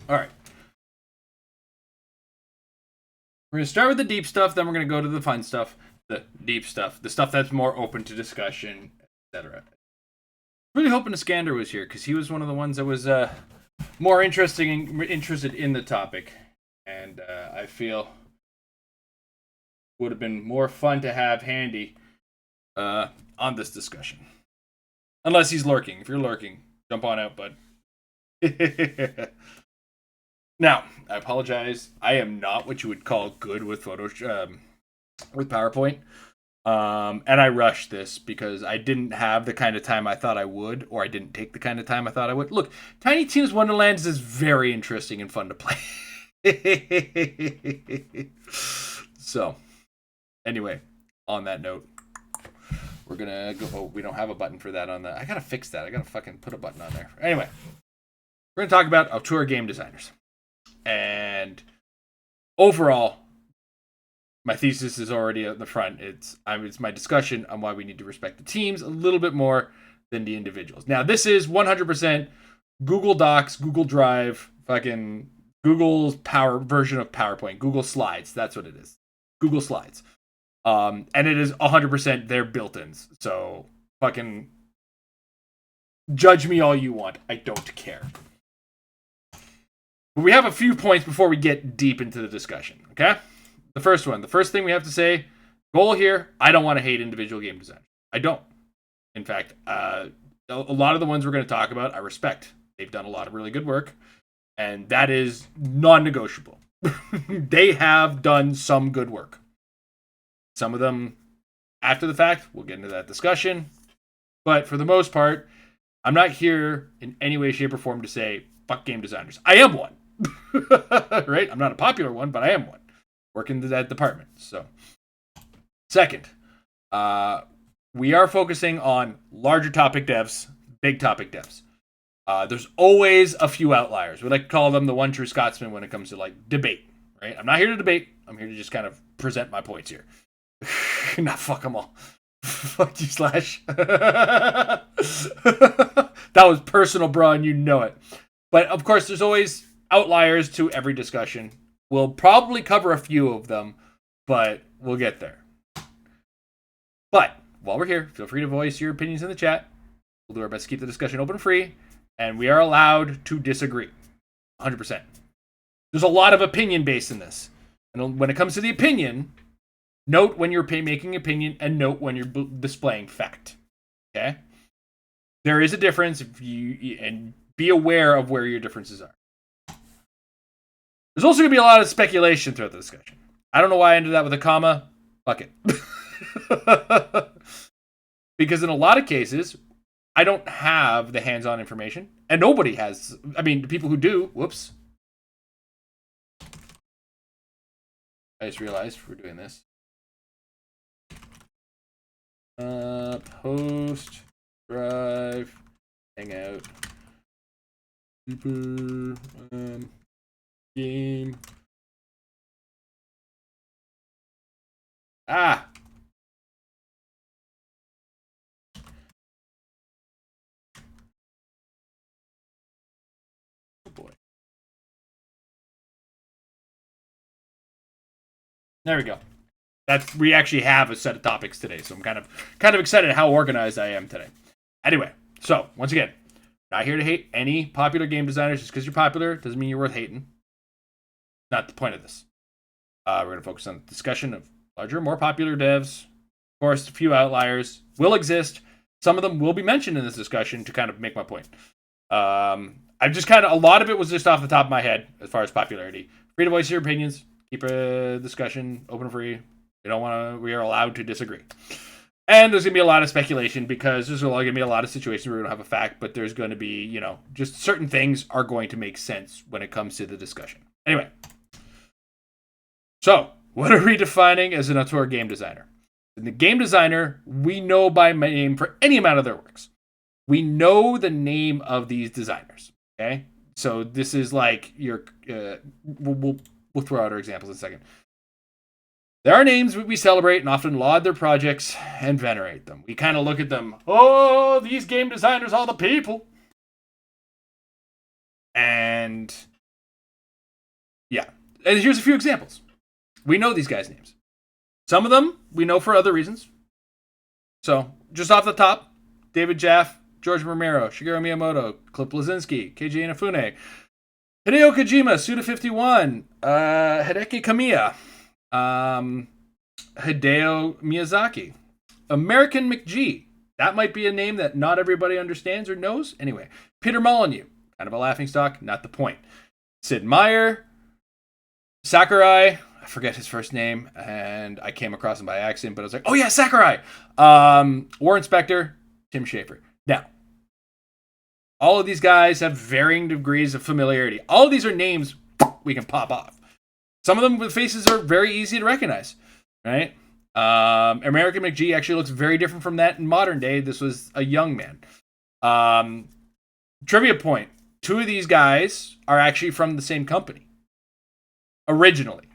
All right. We're going to start with the deep stuff, then we're going to go to the fun stuff, the deep stuff, the stuff that's more open to discussion, etc. Really hoping Iskander was here, because he was one of the ones that was more interested in the topic. And I feel would have been more fun to have handy on this discussion. Unless he's lurking. If you're lurking, jump on out, bud. Now, I apologize. I am not what you would call good with with PowerPoint. And I rushed this because I didn't have the kind of time I thought I would, or I didn't take the kind of time I thought I would. Look, Tiny Tina's Wonderlands is very interesting and fun to play. So, anyway, on that note, we're gonna go. Oh, we don't have a button for that on the. I gotta fix that. I gotta fucking put a button on there. Anyway, we're gonna talk about auteur game designers. And overall, my thesis is already at the front. It's my discussion on why we need to respect the teams a little bit more than the individuals. Now, this is 100% Google Docs, Google Drive, fucking Google's power version of PowerPoint, Google Slides. That's what it is. Google Slides. And it is 100% their built-ins. So fucking judge me all you want. I don't care. But we have a few points before we get deep into the discussion, okay? The first thing we have to say, goal here, I don't want to hate individual game designers. I don't. In fact, a lot of the ones we're going to talk about, I respect. They've done a lot of really good work, and that is non-negotiable. They have done some good work. Some of them after the fact, we'll get into that discussion. But for the most part, I'm not here in any way, shape, or form to say, fuck game designers. I am one. Right? I'm not a popular one, but I am one. Working in that department. So, second, we are focusing on larger topic devs, big topic devs. There's always a few outliers. We like to call them the one true Scotsman when it comes to like debate. Right? I'm not here to debate. I'm here to just kind of present my points here. Nah, fuck them all. Fuck you, Slash. That was personal, bro, and you know it. But of course, there's always outliers to every discussion. We'll probably cover a few of them, but we'll get there. But while we're here, feel free to voice your opinions in the chat. We'll do our best to keep the discussion open and free, and we are allowed to disagree. 100%. There's a lot of opinion based in this. And when it comes to the opinion, note when you're making opinion and note when you're displaying fact. Okay? There is a difference and be aware of where your differences are. There's also going to be a lot of speculation throughout the discussion. I don't know why I ended that with a comma. Fuck it. Because in a lot of cases, I don't have the hands-on information. And nobody has. I mean, the people who do, whoops. I just realized we're doing this. Post, drive, hangout, super, game. Oh boy. There we go. We actually have a set of topics today, so I'm kind of excited how organized I am today. Anyway, so once again, not here to hate any popular game designers. Just because you're popular doesn't mean you're worth hating. Not the point of this. We're going to focus on the discussion of larger, more popular devs. Of course, a few outliers will exist. Some of them will be mentioned in this discussion to kind of make my point. I've just a lot of it was just off the top of my head as far as popularity. Free to voice your opinions. Keep a discussion open and free. We are allowed to disagree. And there's going to be a lot of speculation because there's going to be a lot of situations where we don't have a fact, but there's going to be, just certain things are going to make sense when it comes to the discussion. Anyway. So, what are we defining as an auteur game designer? And the game designer, we know by name for any amount of their works. We know the name of these designers. Okay? So, this is like your... we'll throw out our examples in a second. There are names we celebrate and often laud their projects and venerate them. We kind of look at them, oh, these game designers are the people. And yeah. And here's a few examples. We know these guys' names. Some of them we know for other reasons. So, just off the top, David Jaffe, George Romero, Shigeru Miyamoto, Cliff Bleszinski, Keiji Inafune, Hideo Kojima, Suda51, Hideki Kamiya, Hideo Miyazaki, American McGee. That might be a name that not everybody understands or knows. Anyway, Peter Molyneux, kind of a laughingstock, not the point. Sid Meier, Sakurai, I forget his first name, and I came across him by accident, but I was like, oh yeah, Sakurai! Warren Spector, Tim Schafer. Now, all of these guys have varying degrees of familiarity. All of these are names we can pop off. Some of them with faces are very easy to recognize, right? American McGee actually looks very different from that in modern day. This was a young man. Trivia point. 2 of these guys are actually from the same company. Originally.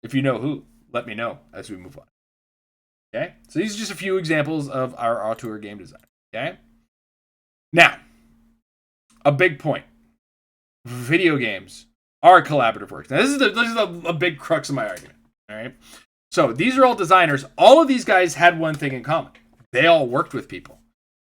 If you know who, let me know as we move on. Okay? So these are just a few examples of our auteur game design. Okay? Now, a big point. Video games are collaborative works. Now, this is a big crux of my argument. All right? So these are all designers. All of these guys had one thing in common. They all worked with people.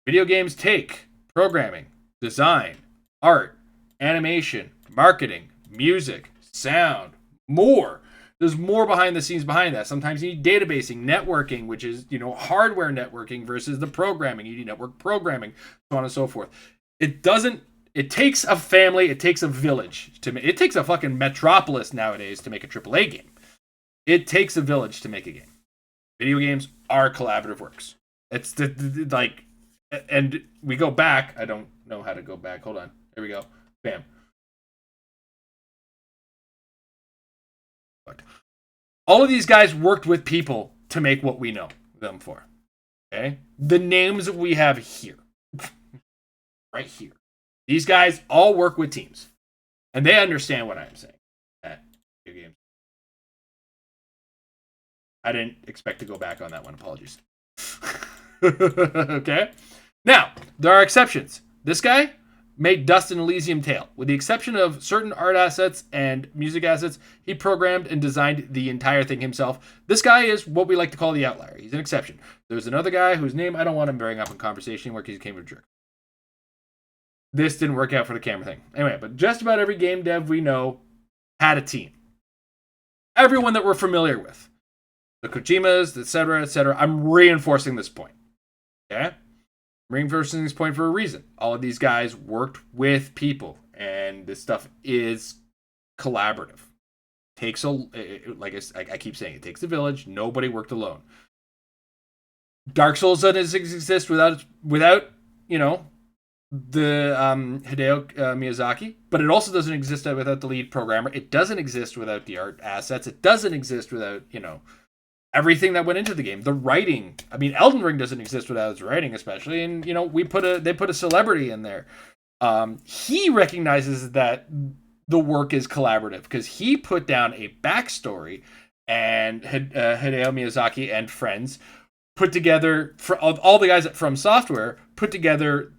Video games take programming, design, art, animation, marketing, music, sound, more. There's more behind the scenes behind that. Sometimes you need databasing, networking, which is, hardware networking versus the programming. You need network programming, so on and so forth. It takes a family, it takes a village it takes a fucking metropolis nowadays to make a AAA game. It takes a village to make a game. Video games are collaborative works. It's and we go back. I don't know how to go back. Hold on. Here we go. Bam. All of these guys worked with people to make what we know them for. Okay? The names that we have here. Right here. These guys all work with teams. And they understand what I'm saying. Video games. I didn't expect to go back on that one. Apologies. Okay? Now, there are exceptions. This guy made Dust and Elysium Tale. With the exception of certain art assets and music assets, he programmed and designed the entire thing himself. This guy is what we like to call the outlier. He's an exception. There's another guy whose name I don't want to bring up in conversation where he came a jerk. This didn't work out for the camera thing. Anyway, but just about every game dev we know had a team. Everyone that we're familiar with. The Kojimas, etc., etc. I'm reinforcing this point. Okay? I'm reinforcing this point for a reason. All of these guys worked with people, and this stuff is collaborative. Takes I keep saying, it takes a village. Nobody worked alone. Dark Souls doesn't exist without the Hideo Miyazaki, but it also doesn't exist without the lead programmer. It doesn't exist without the art assets. It doesn't exist without everything that went into the game. The writing. I mean, Elden Ring doesn't exist without its writing, especially. And they put a celebrity in there. He recognizes that the work is collaborative because he put down a backstory, and Hideo Miyazaki and friends put together, for all the guys at From Software put together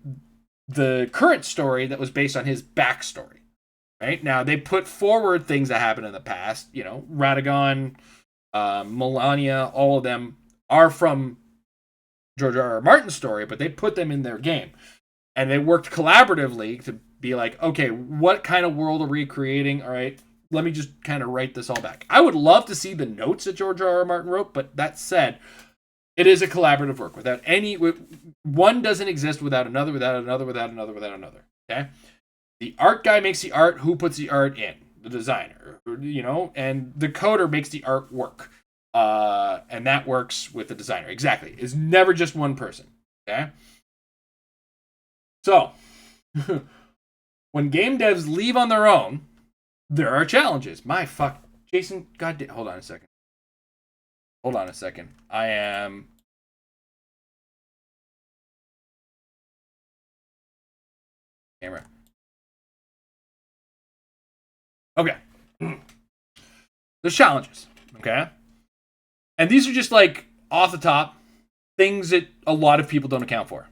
the current story that was based on his backstory. Right now, they put forward things that happened in the past. Radagon, Melania, all of them are from George R. R. Martin's story, but they put them in their game. And they worked collaboratively to be like, okay, what kind of world are we creating? All right, let me just kind of write this all back. I would love to see the notes that George R. R. Martin wrote, but that said, it is a collaborative work. One doesn't exist without another, without another, without another, without another. Okay? The art guy makes the art. Who puts the art in? The designer, and the coder makes the art work. And that works with the designer. Exactly. It's never just one person. Okay? So, when game devs leave on their own, there are challenges. Jason, goddamn, hold on a second. I am... Camera. Okay. There's challenges, okay? And these are just off the top things that a lot of people don't account for.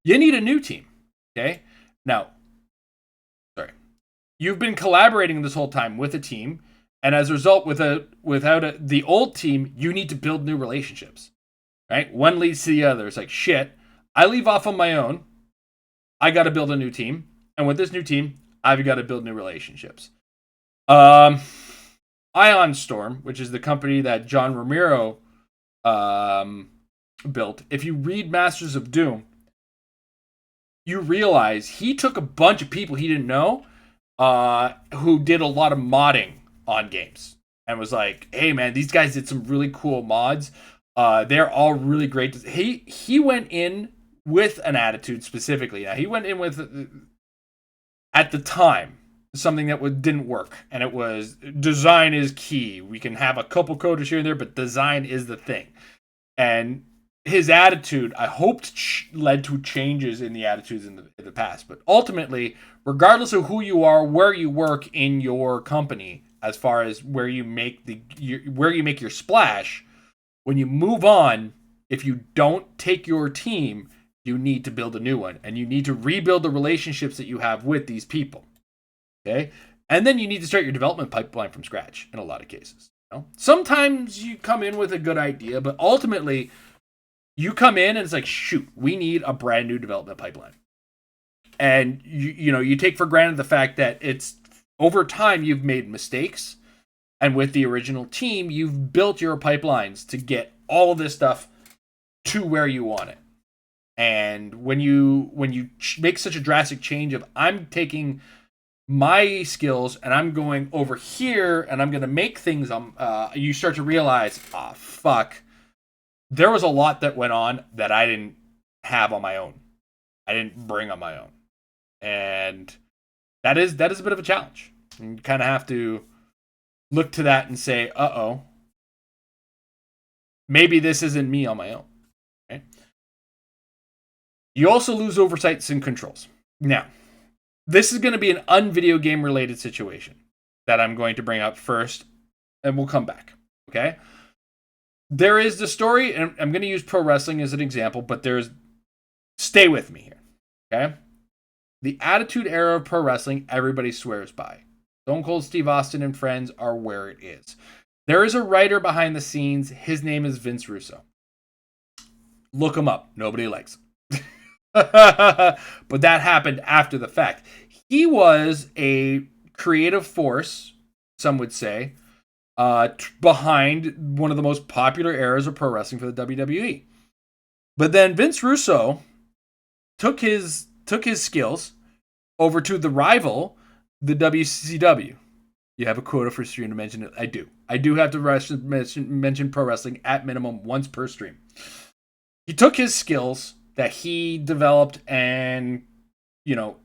You need a new team, okay? Now, you've been collaborating this whole time with a team, and as a result, without the old team, you need to build new relationships, right? One leads to the other. It's like, shit, I leave off on my own. I got to build a new team. And with this new team, I've got to build new relationships. Ion Storm, which is the company that John Romero built. If you read Masters of Doom, you realize he took a bunch of people he didn't know who did a lot of modding on games and was like, hey man, these guys did some really cool mods. They're all really great. He went in with an attitude specifically. Now, he went in with, at the time, something that didn't work, and it was design is key. We can have a couple coders here and there, but design is the thing. And his attitude, I hoped, led to changes in the attitudes in the past. But ultimately, regardless of who you are, where you work in your company, as far as where you make your splash. When you move on, if you don't take your team, you need to build a new one, and you need to rebuild the relationships that you have with these people. Okay? And then you need to start your development pipeline from scratch in a lot of cases. Sometimes you come in with a good idea, but ultimately you come in and it's like, shoot, we need a brand new development pipeline. And you take for granted the fact that it's over time you've made mistakes, and with the original team, you've built your pipelines to get all of this stuff to where you want it. And when you make such a drastic change of, I'm taking my skills and I'm going over here and I'm going to make things, you start to realize, fuck, there was a lot that went on that I didn't have on my own. I didn't bring on my own. And that is a bit of a challenge. And you kind of have to look to that and say, maybe this isn't me on my own. Okay? You also lose oversights and controls. Now, this is going to be an un-video game related situation that I'm going to bring up first, and we'll come back. Okay? There is the story, and I'm going to use pro wrestling as an example, but stay with me here. Okay? The Attitude Era of pro wrestling, everybody swears by. Stone Cold Steve Austin and friends are where it is. There is a writer behind the scenes. His name is Vince Russo. Look him up. Nobody likes him. But that happened after the fact. He was a creative force, some would say, behind one of the most popular eras of pro wrestling for the WWE. But then Vince Russo took his skills over to the rival, the WCW. You have a quota for stream to mention it. I do. I do have to mention pro wrestling at minimum once per stream. He took his skills that he developed and,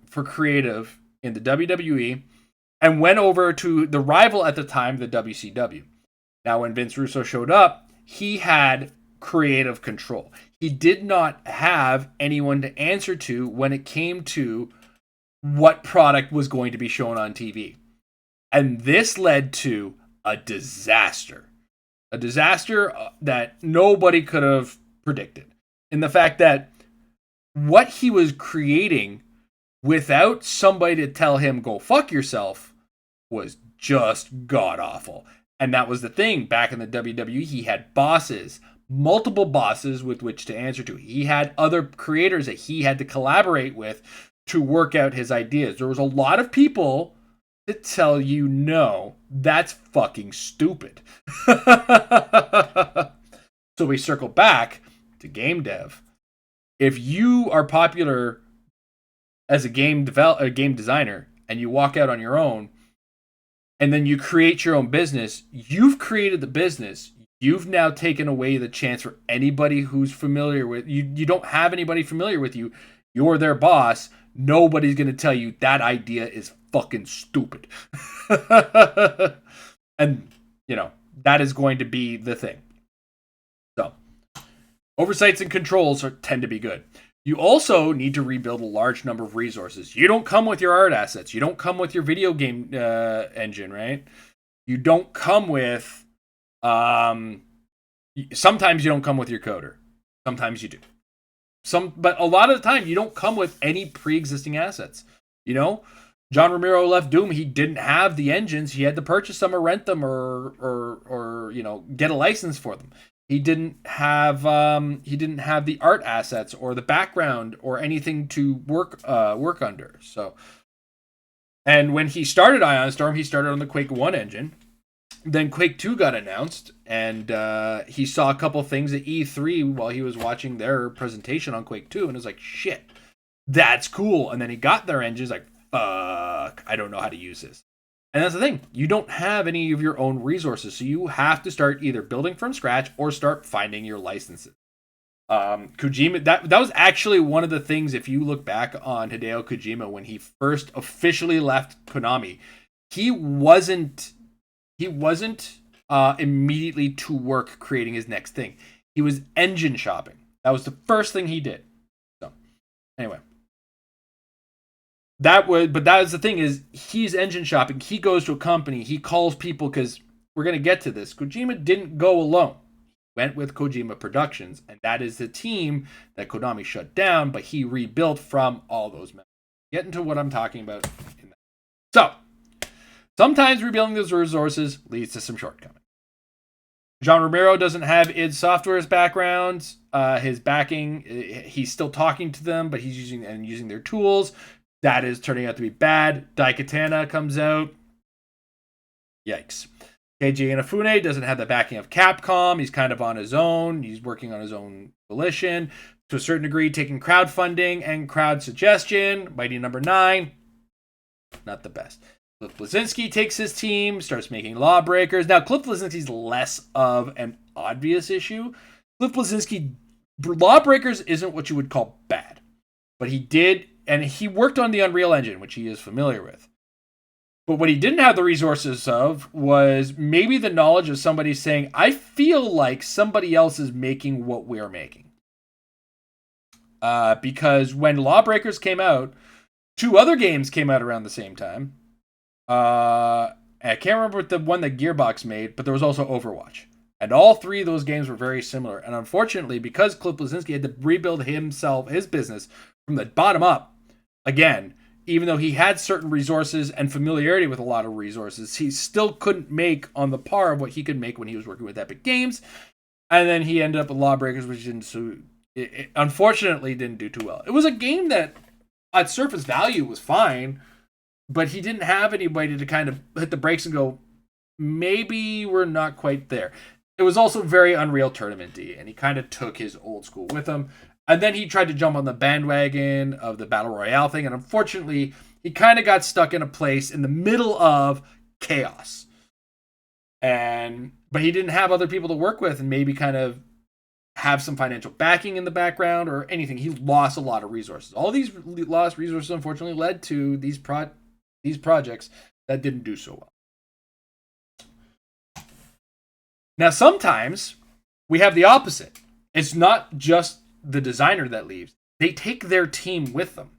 for creative in the WWE and went over to the rival at the time, the WCW. Now, when Vince Russo showed up, he had creative control. He did not have anyone to answer to when it came to what product was going to be shown on TV. And this led to a disaster. A disaster that nobody could have predicted. In the fact that what he was creating without somebody to tell him, go fuck yourself, was just god-awful. And that was the thing. Back in the WWE, he had bosses, multiple bosses with which to answer to. He had other creators that he had to collaborate with to work out his ideas. There was a lot of people that tell you, no, that's fucking stupid. So we circle back to game dev. If you are popular as a game designer and you walk out on your own and then you create your own business, you've created the business. You've now taken away the chance for anybody who's familiar with you. You don't have anybody familiar with you. You're their boss. Nobody's going to tell you that idea is fucking stupid. And, that is going to be the thing. So, oversights and controls tend to be good. You also need to rebuild a large number of resources. You don't come with your art assets. You don't come with your video game engine, right? You don't come with... sometimes you don't come with your coder. Sometimes you do. But a lot of the time, you don't come with any pre-existing assets. John Romero left Doom. He didn't have the engines. He had to purchase them or rent them or get a license for them. He didn't have the art assets or the background or anything to work under. So, and when he started Ion Storm, he started on the Quake 1 engine. Then Quake 2 got announced, and he saw a couple things at E3 while he was watching their presentation on Quake 2, and was like, shit, that's cool. And then he got their engines, like, fuck, I don't know how to use this. And that's the thing. You don't have any of your own resources, so you have to start either building from scratch or start finding your licenses. Kojima, that was actually one of the things, if you look back on Hideo Kojima, when he first officially left Konami, he wasn't immediately to work creating his next thing. He was engine shopping. That was the first thing he did. So, anyway. that is the thing is he's engine shopping. He goes to a company. He calls people because we're going to get to this. Kojima didn't go alone. He went with Kojima Productions, and that is the team that Konami shut down, but he rebuilt from all those members. Get into what I'm talking about in that. So, sometimes rebuilding those resources leads to some shortcomings. John Romero doesn't have id Software's background, his backing. He's still talking to them, but he's using their tools. That is turning out to be bad. Daikatana comes out. Yikes. Keiji Inafune doesn't have the backing of Capcom. He's kind of on his own. He's working on his own volition. To a certain degree, taking crowdfunding and crowd suggestion. Mighty Number 9. Not the best. Cliff Bleszinski takes his team, starts making Lawbreakers. Now, Cliff Bleszinski's less of an obvious issue. Cliff Bleszinski, Lawbreakers isn't what you would call bad. But he did, and he worked on the Unreal Engine, which he is familiar with. But what he didn't have the resources of was maybe the knowledge of somebody saying, I feel like somebody else is making what we're making. Because when Lawbreakers came out, 2 other games came out around the same time. I can't remember what the one that Gearbox made, but there was also Overwatch. And all 3 of those games were very similar. And unfortunately, because Cliff Bleszinski had to rebuild his business from the bottom up, again, even though he had certain resources and familiarity with a lot of resources, he still couldn't make on the par of what he could make when he was working with Epic Games. And then he ended up with Lawbreakers, which it unfortunately didn't do too well. It was a game that, at surface value, was fine, but he didn't have anybody to kind of hit the brakes and go, maybe we're not quite there. It was also very Unreal Tournament-y, and he kind of took his old school with him. And then he tried to jump on the bandwagon of the Battle Royale thing, and unfortunately, he kind of got stuck in a place in the middle of chaos. But he didn't have other people to work with and maybe kind of have some financial backing in the background or anything. He lost a lot of resources. All these lost resources, unfortunately, led to these projects that didn't do so well. Now, sometimes we have the opposite. It's not just the designer that leaves. They take their team with them.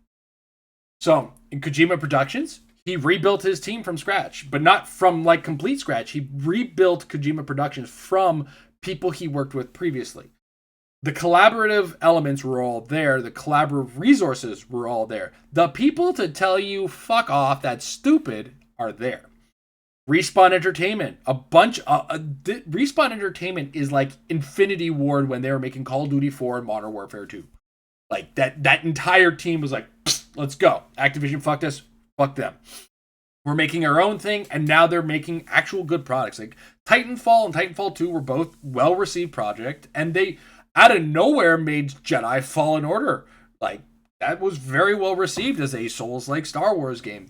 So, in Kojima Productions, he rebuilt his team from scratch, but not from like complete scratch. He rebuilt Kojima Productions from people he worked with previously. The collaborative elements were all there. The collaborative resources were all there. The people to tell you, fuck off, that's stupid, are there. Respawn Entertainment, Respawn Entertainment is like Infinity Ward when they were making Call of Duty 4 and Modern Warfare 2. Like, that entire team was like, let's go. Activision fucked us, fuck them. We're making our own thing, and now they're making actual good products. Like, Titanfall and Titanfall 2 were both well-received projects, and they, out of nowhere, made Jedi Fallen Order. Like, that was very well received as a Souls-like Star Wars game.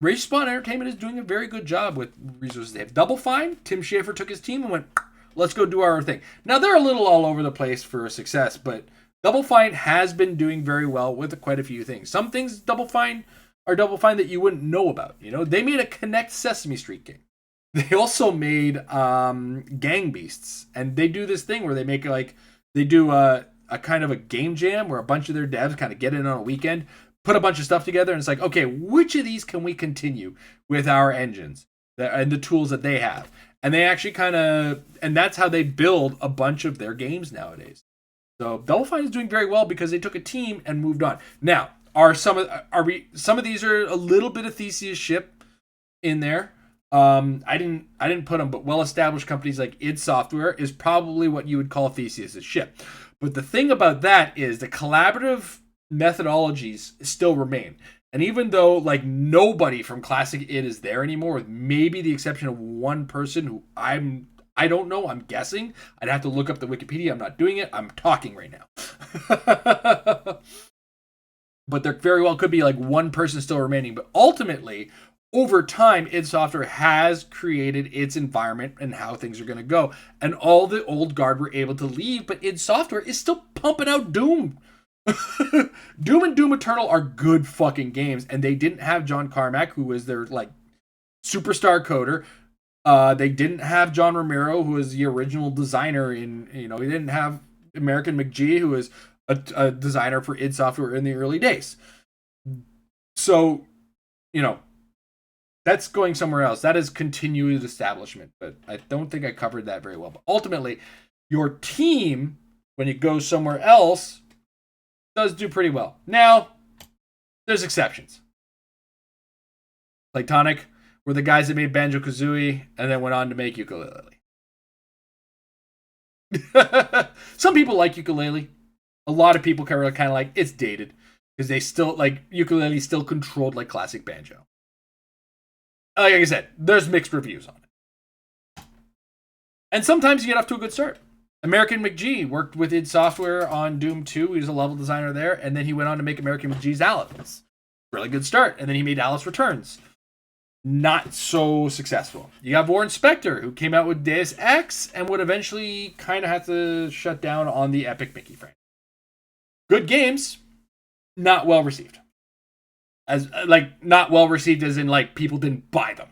Respawn Entertainment is doing a very good job with resources. They have Double Fine. Tim Schafer took his team and went, let's go do our thing. Now, they're a little all over the place for success, but Double Fine has been doing very well with quite a few things. Some things Double Fine that you wouldn't know about. You know, they made a Connect Sesame Street game. They also made Gang Beasts, and they do this thing where they make they do a kind of a game jam where a bunch of their devs kind of get in on a weekend, put a bunch of stuff together, and it's like, okay, which of these can we continue with our engines and the tools that they have? And they actually and that's how they build a bunch of their games nowadays. So Double Fine is doing very well because they took a team and moved on. Now, some of these are a little bit of Theseus ship in there. I didn't put them, but well-established companies like id Software is probably what you would call Theseus' ship. But the thing about that is the collaborative methodologies still remain. And even though like nobody from classic id is there anymore, with maybe the exception of one person who I don't know, I'm guessing. I'd have to look up the Wikipedia. I'm not doing it. I'm talking right now. But there very well could be like one person still remaining. But ultimately, over time, id Software has created its environment and how things are going to go. And all the old guard were able to leave, but id Software is still pumping out Doom. Doom and Doom Eternal are good fucking games, and they didn't have John Carmack, who was their like superstar coder. They didn't have John Romero, who was the original designer they didn't have American McGee, who was a designer for id Software in the early days. So, that's going somewhere else. That is continued establishment, but I don't think I covered that very well. But ultimately, your team, when it goes somewhere else, does do pretty well. Now, there's exceptions. Like Tonic were the guys that made Banjo-Kazooie and then went on to make ukulele. Some people like ukulele. A lot of people kind of like it's dated because they still like ukulele still controlled like classic banjo. Like I said, there's mixed reviews on it. And sometimes you get off to a good start. American McGee worked with id Software on Doom 2. He was a level designer there. And then he went on to make American McGee's Alice. Really good start. And then he made Alice Returns. Not so successful. You got Warren Spector, who came out with Deus Ex and would eventually kind of have to shut down on the Epic Mickey franchise. Good games, not well received. Not well received as in like people didn't buy them.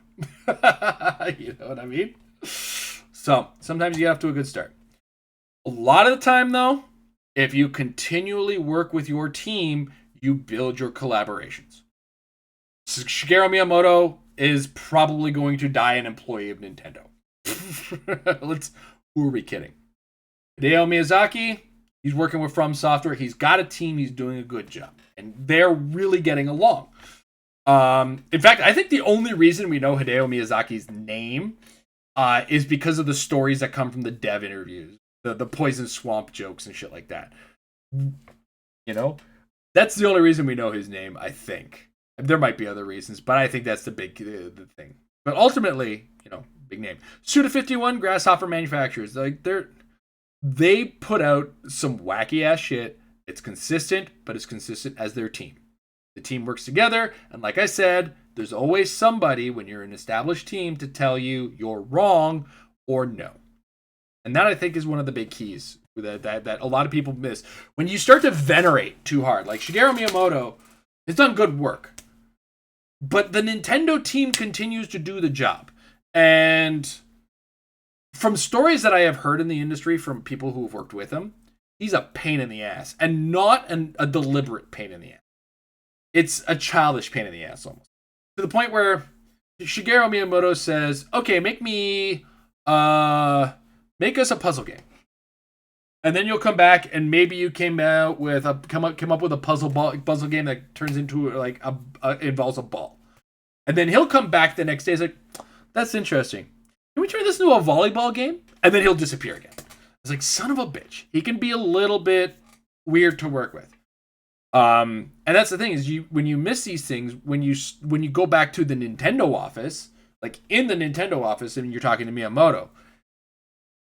You know what I mean? So sometimes you get off to a good start. A lot of the time, though, if you continually work with your team, you build your collaborations. Shigeru Miyamoto is probably going to die an employee of Nintendo. Who are we kidding? Hideo Miyazaki, he's working with From Software. He's got a team. He's doing a good job. And they're really getting along. In fact, I think the only reason we know Hideo Miyazaki's name is because of the stories that come from the dev interviews. The Poison Swamp jokes and shit like that. That's the only reason we know his name, I think. There might be other reasons, but I think that's the big the thing. But ultimately, big name. Suda51, Grasshopper Manufacturers. They put out some wacky ass shit. It's consistent, but it's consistent as their team. The team works together, and like I said, there's always somebody when you're an established team to tell you you're wrong or no. And that I think is one of the big keys that a lot of people miss. When you start to venerate too hard, like Shigeru Miyamoto has done good work, but the Nintendo team continues to do the job. And from stories that I have heard in the industry from people who have worked with him, he's a pain in the ass, and not a deliberate pain in the ass. It's a childish pain in the ass almost. To the point where Shigeru Miyamoto says, okay, make us a puzzle game. And then you'll come back and maybe you came up with a puzzle game that turns into involves a ball. And then he'll come back the next day. He's like, that's interesting. Can we turn this into a volleyball game? And then he'll disappear again. It's like, son of a bitch. He can be a little bit weird to work with. And that's the thing is when you miss these things, when you go back to the Nintendo office, like in the Nintendo office and you're talking to Miyamoto,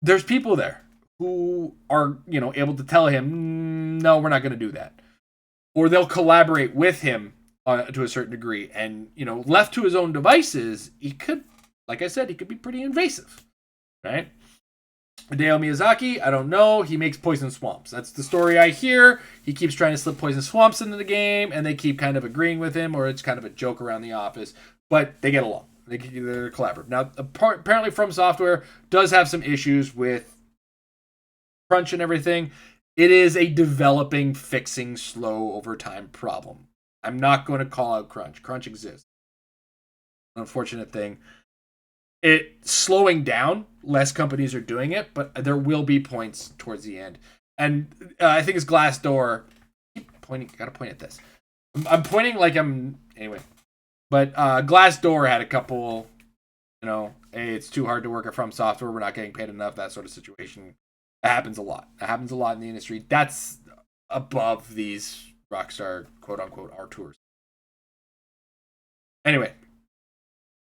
there's people there who are, able to tell him, no, we're not going to do that. Or they'll collaborate with him to a certain degree. And, left to his own devices, he could, like I said, he could be pretty invasive, right? Hideo Miyazaki, I don't know. He makes Poison Swamps. That's the story I hear. He keeps trying to slip Poison Swamps into the game, and they keep kind of agreeing with him, or it's kind of a joke around the office. But they get along. They're collaborative. Now, apparently From Software does have some issues with crunch and everything. It is a developing, fixing, slow over time problem. I'm not going to call out crunch. Crunch exists. Unfortunate thing. It's slowing down. Less companies are doing it, but there will be points towards the end. And I think it's Glassdoor. Gotta point at this. I'm pointing like I'm anyway. But Glassdoor had a couple, hey, it's too hard to work at From Software. We're not getting paid enough. That sort of situation. That happens a lot. That happens a lot in the industry. That's above these Rockstar, quote unquote, our tours. Anyway,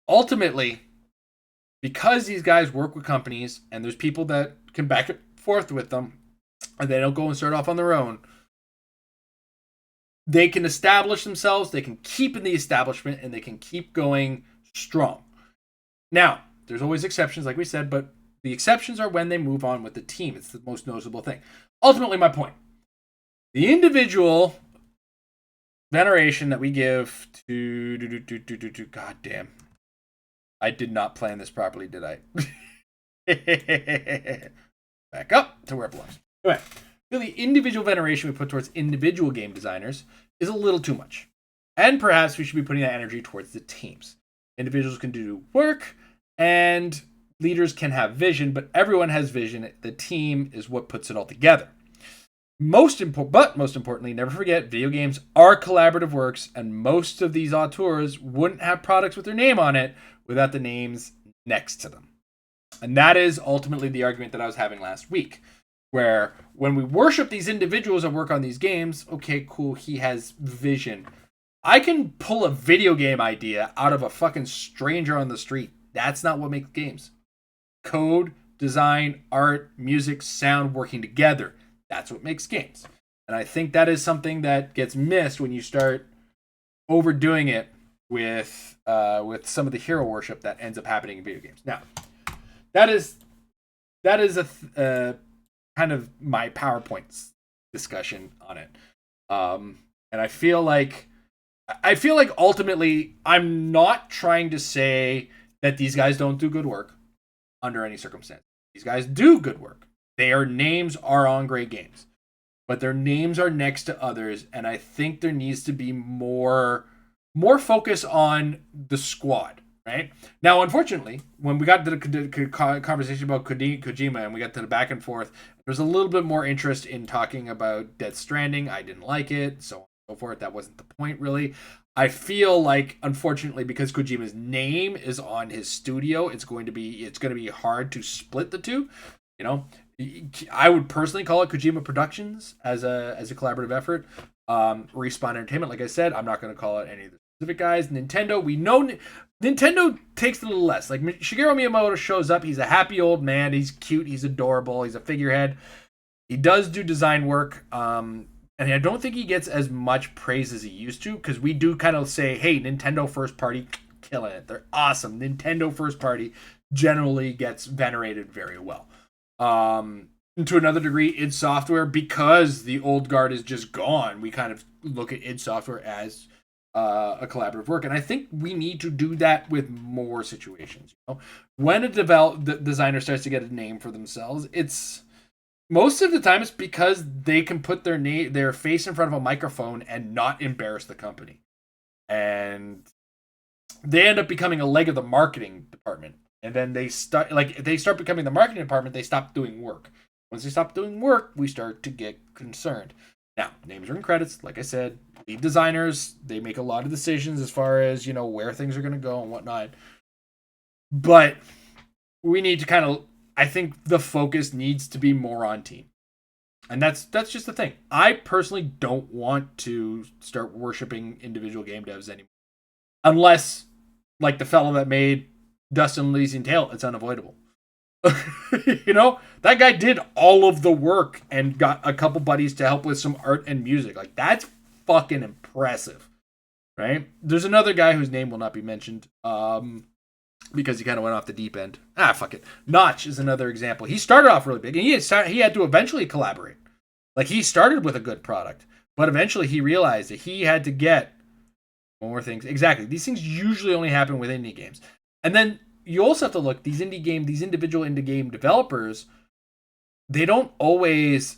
ultimately, because these guys work with companies and there's people that can back and forth with them and they don't go and start off on their own, they can establish themselves, they can keep in the establishment, and they can keep going strong. Now, there's always exceptions, like we said, but the exceptions are when they move on with the team. It's the most noticeable thing. Ultimately, my point. The individual veneration that we give to God damn. I did not plan this properly, did I? Back up to where it belongs. Anyway, the individual veneration we put towards individual game designers is a little too much. And perhaps we should be putting that energy towards the teams. Individuals can do work, and leaders can have vision, but everyone has vision. The team is what puts it all together. Most importantly, never forget, video games are collaborative works, and most of these auteurs wouldn't have products with their name on it without the names next to them. And that is ultimately the argument that I was having last week, where when we worship these individuals that work on these games, okay, cool, he has vision. I can pull a video game idea out of a fucking stranger on the street. That's not what makes games. Code, design, art, music, sound working together. That's what makes games. And I think that is something that gets missed when you start overdoing it with some of the hero worship that ends up happening in video games. Now, that is a kind of my PowerPoint discussion on it. And I feel like ultimately I'm not trying to say that these guys don't do good work under any circumstance. These guys do good work. Their names are on great games, but their names are next to others, and I think there needs to be more focus on the squad. Right now, unfortunately, when we got to the conversation about Kojima and we got to the back and forth, there's a little bit more interest in talking about Death Stranding. I didn't like it, so on and so forth. That wasn't the point, really. I feel like, unfortunately, because Kojima's name is on his studio, it's going to be hard to split the two. You know, I would personally call it Kojima Productions as a collaborative effort. Respawn Entertainment, like I said, I'm not going to call it any of the specific guys. Nintendo, we know Nintendo takes a little less. Like, Shigeru Miyamoto shows up. He's a happy old man. He's cute. He's adorable. He's a figurehead. He does do design work. And I don't think he gets as much praise as he used to, because we do kind of say, hey, Nintendo first party, killing it. They're awesome. Nintendo first party generally gets venerated very well. To another degree, id Software, because the old guard is just gone, we kind of look at id Software as a collaborative work, and I think we need to do that with more situations. You know, when a designer starts to get a name for themselves, it's most of the time it's because they can put their face in front of a microphone and not embarrass the company, and they end up becoming a leg of the marketing department. And then they start becoming the marketing department. They stop doing work. Once they stop doing work, we start to get concerned. Now, names are in credits. Like I said, lead designers, they make a lot of decisions as far as, you know, where things are going to go and whatnot. But we need to I think the focus needs to be more on team. And that's just the thing. I personally don't want to start worshiping individual game devs anymore. Unless, like the fellow that made Dust and Elysian Tale, it's unavoidable. You know, that guy did all of the work and got a couple buddies to help with some art and music. Like, that's fucking impressive, right? There's another guy whose name will not be mentioned because he kind of went off the deep end. Fuck it. Notch is another example. He started off really big, and he had to eventually collaborate. Like, he started with a good product, but eventually he realized that he had to get more things. Exactly. These things usually only happen with indie games. And then you also have to look, these individual indie game developers, they don't always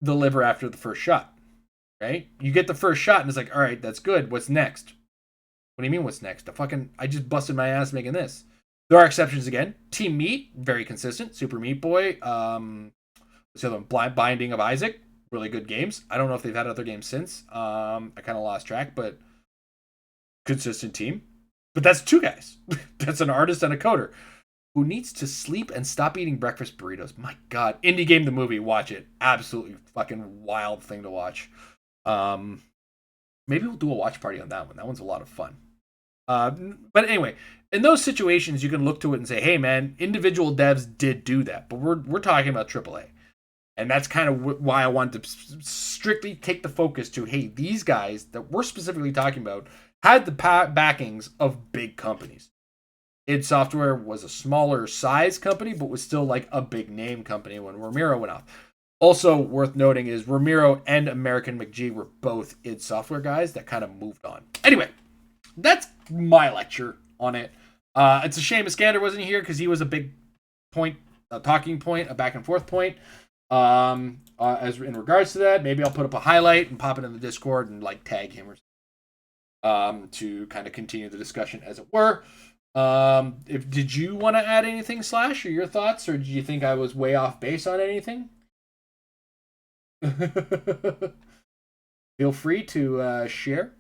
deliver after the first shot, right? You get the first shot and it's like, all right, that's good. What's next? What do you mean what's next? I just busted my ass making this. There are exceptions again. Team Meat, very consistent. Super Meat Boy. What's the other one? Binding of Isaac. Really good games. I don't know if they've had other games since. I kind of lost track, but consistent team. But that's two guys. That's an artist and a coder who needs to sleep and stop eating breakfast burritos. My God. Indie Game the movie. Watch it. Absolutely fucking wild thing to watch. Maybe we'll do a watch party on that one. That one's a lot of fun. But anyway, in those situations, you can look to it and say, hey, man, individual devs did do that. But we're talking about AAA. And that's kind of why I wanted to strictly take the focus to, hey, these guys that we're specifically talking about had the backings of big companies. id Software was a smaller size company, but was still like a big name company when Ramiro went off. Also worth noting is Ramiro and American McGee were both id Software guys that kind of moved on. Anyway, that's my lecture on it. It's a shame Iskander wasn't here because he was a big point, a talking point, a back and forth point. As in regards to that, maybe I'll put up a highlight and pop it in the Discord and like tag him or something. to kind of continue the discussion, as it were. Did you want to add anything, Slash, or your thoughts, or do you think I was way off base on anything? Feel free to share.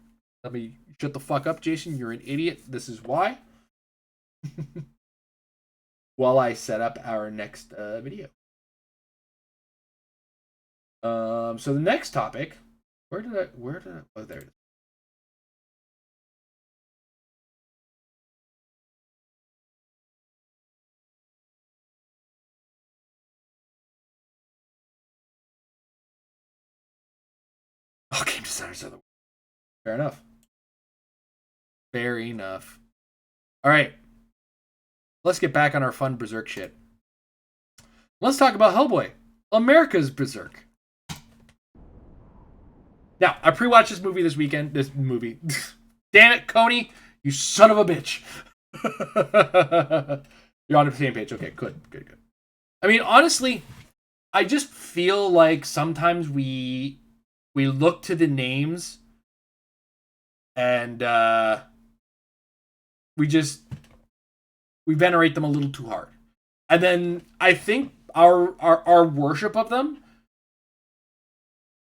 Let me shut the fuck up, Jason. You're an idiot. This is why. While I set up our next video. So the next topic, where did I, oh, there it is. Oh, game designers are the worst. Fair enough. Fair enough. All right. Let's get back on our fun Berserk shit. Let's talk about Hellboy, America's Berserk. Now, I pre-watched this movie this weekend. This movie. Damn it, Coney. You son of a bitch. You're on the same page. Okay, good. I mean, honestly, I just feel like sometimes we look to the names and we venerate them a little too hard. And then I think our worship of them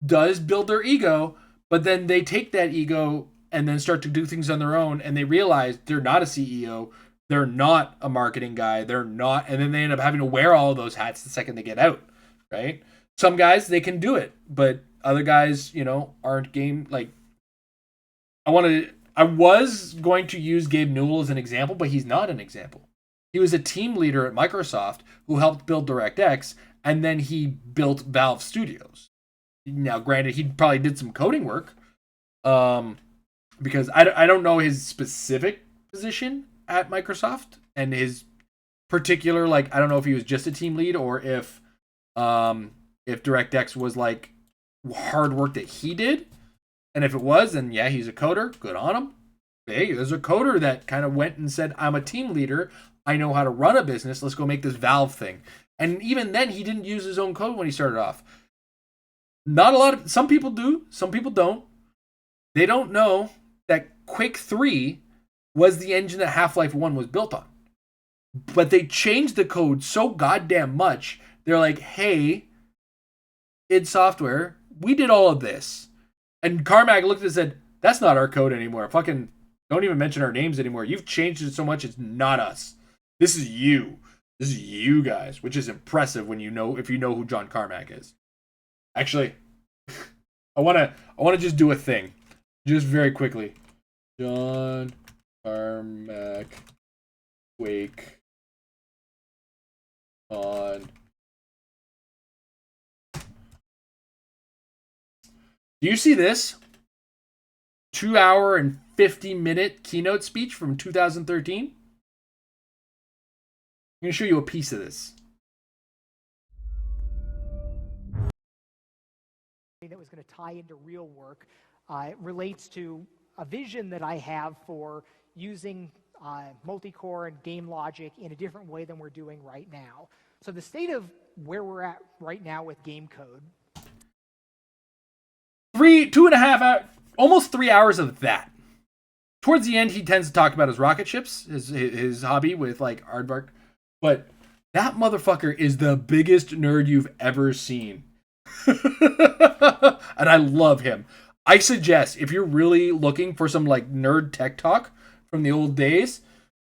does build their ego, but then they take that ego and then start to do things on their own, and they realize they're not a CEO, they're not a marketing guy, they're not, and then they end up having to wear all of those hats the second they get out, right? Some guys, they can do it, but other guys, aren't game. Like, I was going to use Gabe Newell as an example, but he's not an example. He was a team leader at Microsoft who helped build DirectX, and then he built Valve Studios. Now, granted, he probably did some coding work, because I don't know his specific position at Microsoft and his particular, like, I don't know if he was just a team lead or if DirectX was like hard work that he did. And if it was, then yeah, he's a coder. Good on him. Hey, there's a coder that kind of went and said, I'm a team leader. I know how to run a business. Let's go make this Valve thing. And even then, he didn't use his own code when he started off. Not a lot of, some people do, some people don't. They don't know that Quake 3 was the engine that Half-Life 1 was built on. But they changed the code so goddamn much. They're like, hey, id Software, we did all of this. And Carmack looked and said, that's not our code anymore. Fucking don't even mention our names anymore. You've changed it so much, it's not us. This is you. This is you guys, which is impressive when if you know who John Carmack is. Actually, I wanna just do a thing. Just very quickly. John Carmack Quake on. Do you see this? 2 hour and 50-minute keynote speech from 2013? I'm going to show you a piece of this. That was going to tie into real work. It relates to a vision that I have for using multi-core and game logic in a different way than we're doing right now. So the state of where we're at right now with game code. 2.5 hours, almost 3 hours of that. Towards the end, he tends to talk about his rocket ships, his hobby with like aardvark. But that motherfucker is the biggest nerd you've ever seen. And I love him. I suggest, if you're really looking for some like nerd tech talk from the old days,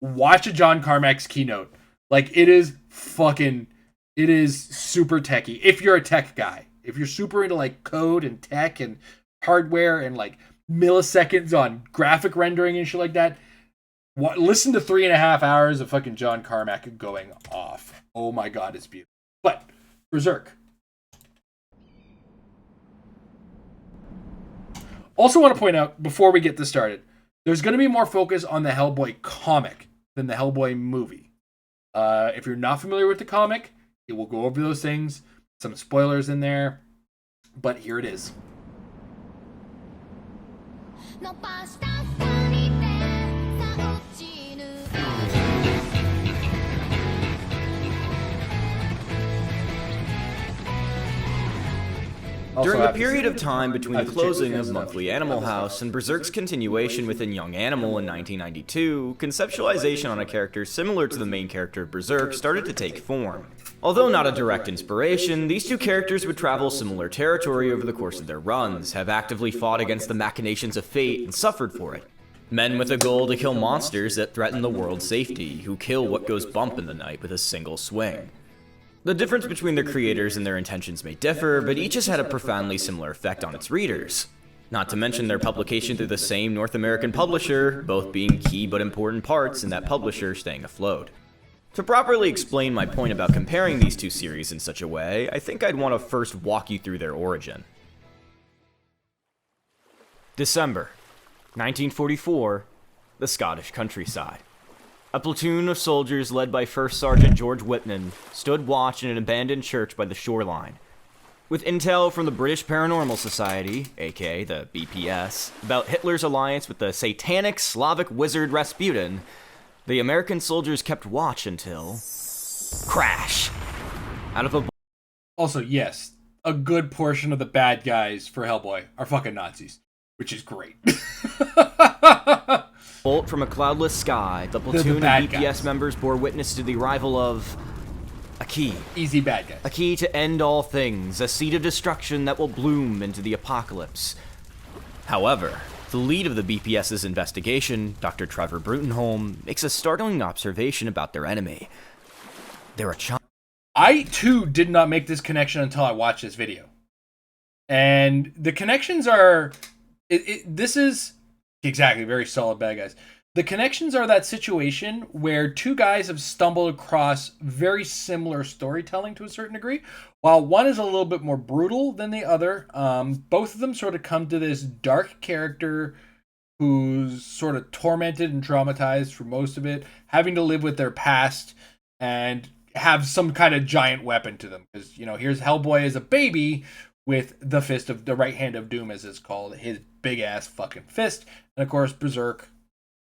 watch a John Carmack's keynote. Like, it is super techy. If you're a tech guy, if you're super into like code and tech and hardware and like milliseconds on graphic rendering and shit like that, listen to 3.5 hours of fucking John Carmack going off. Oh my god, it's beautiful. But Berserk. Also want to point out, before we get this started, there's going to be more focus on the Hellboy comic than the Hellboy movie. If you're not familiar with the comic, it will go over those things. Some spoilers in there. But here it is. Also During the happy to period see of time between the Happy to closing check of this out. Monthly Animal House and Berserk's continuation within Young Animal in 1992, conceptualization on a character similar to the main character of Berserk started to take form. Although not a direct inspiration, these two characters would travel similar territory over the course of their runs, have actively fought against the machinations of fate and suffered for it. Men with a goal to kill monsters that threaten the world's safety, who kill what goes bump in the night with a single swing. The difference between their creators and their intentions may differ, but each has had a profoundly similar effect on its readers. Not to mention their publication through the same North American publisher, both being key but important parts in that publisher staying afloat. To properly explain my point about comparing these two series in such a way, I think I'd want to first walk you through their origin. December 1944, the Scottish countryside. A platoon of soldiers led by First Sergeant George Whitman stood watch in an abandoned church by the shoreline. With intel from the British Paranormal Society, aka the BPS, about Hitler's alliance with the satanic Slavic wizard Rasputin, the American soldiers kept watch until... crash! Out of a Also, yes, a good portion of the bad guys for Hellboy are fucking Nazis, which is great. bolt from a cloudless sky, the platoon of bad BPS guys. members bore witness to the arrival of... a key. Easy bad guys. A key to end all things, a seed of destruction that will bloom into the apocalypse. However, the lead of the BPS's investigation, Dr. Trevor Brutenholm, makes a startling observation about their enemy. They're a child. I, too, did not make this connection until I watched this video. And the connections are... this is... Exactly, very solid bad guys. The connections are that situation where two guys have stumbled across very similar storytelling to a certain degree. While one is a little bit more brutal than the other, both of them sort of come to this dark character who's sort of tormented and traumatized for most of it, having to live with their past and have some kind of giant weapon to them. Because, you know, here's Hellboy as a baby with the fist of the right hand of doom, as it's called, his big ass fucking fist. And of course, Berserk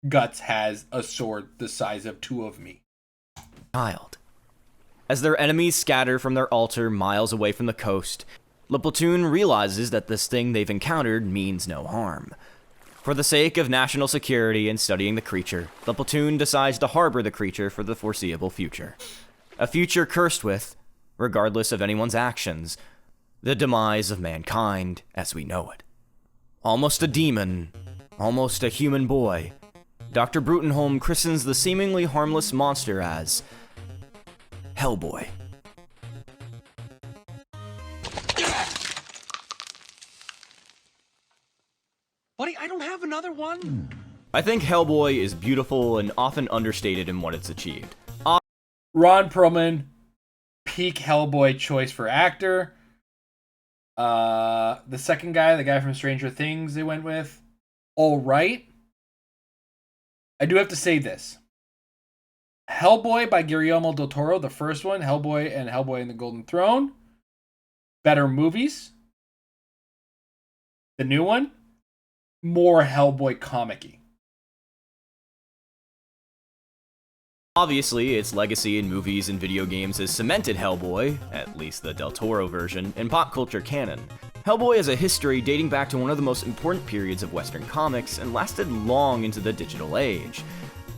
Guts has a sword the size of two of me. Child. As their enemies scatter from their altar miles away from the coast, the platoon realizes that this thing they've encountered means no harm. For the sake of national security and studying the creature, the platoon decides to harbor the creature for the foreseeable future. A future cursed with, regardless of anyone's actions, the demise of mankind as we know it. Almost a demon, almost a human boy, Dr. Brutenholm christens the seemingly harmless monster as Hellboy. Buddy, I don't have another one. I think Hellboy is beautiful and often understated in what it's achieved. Ron Perlman, peak Hellboy choice for actor. The second guy, the guy from Stranger Things they went with, all right. I do have to say this. Hellboy by Guillermo del Toro, the first one, Hellboy and Hellboy and the Golden Throne, better movies. The new one, more Hellboy comic-y. Obviously, its legacy in movies and video games has cemented Hellboy, at least the Del Toro version, in pop culture canon. Hellboy has a history dating back to one of the most important periods of Western comics and lasted long into the digital age.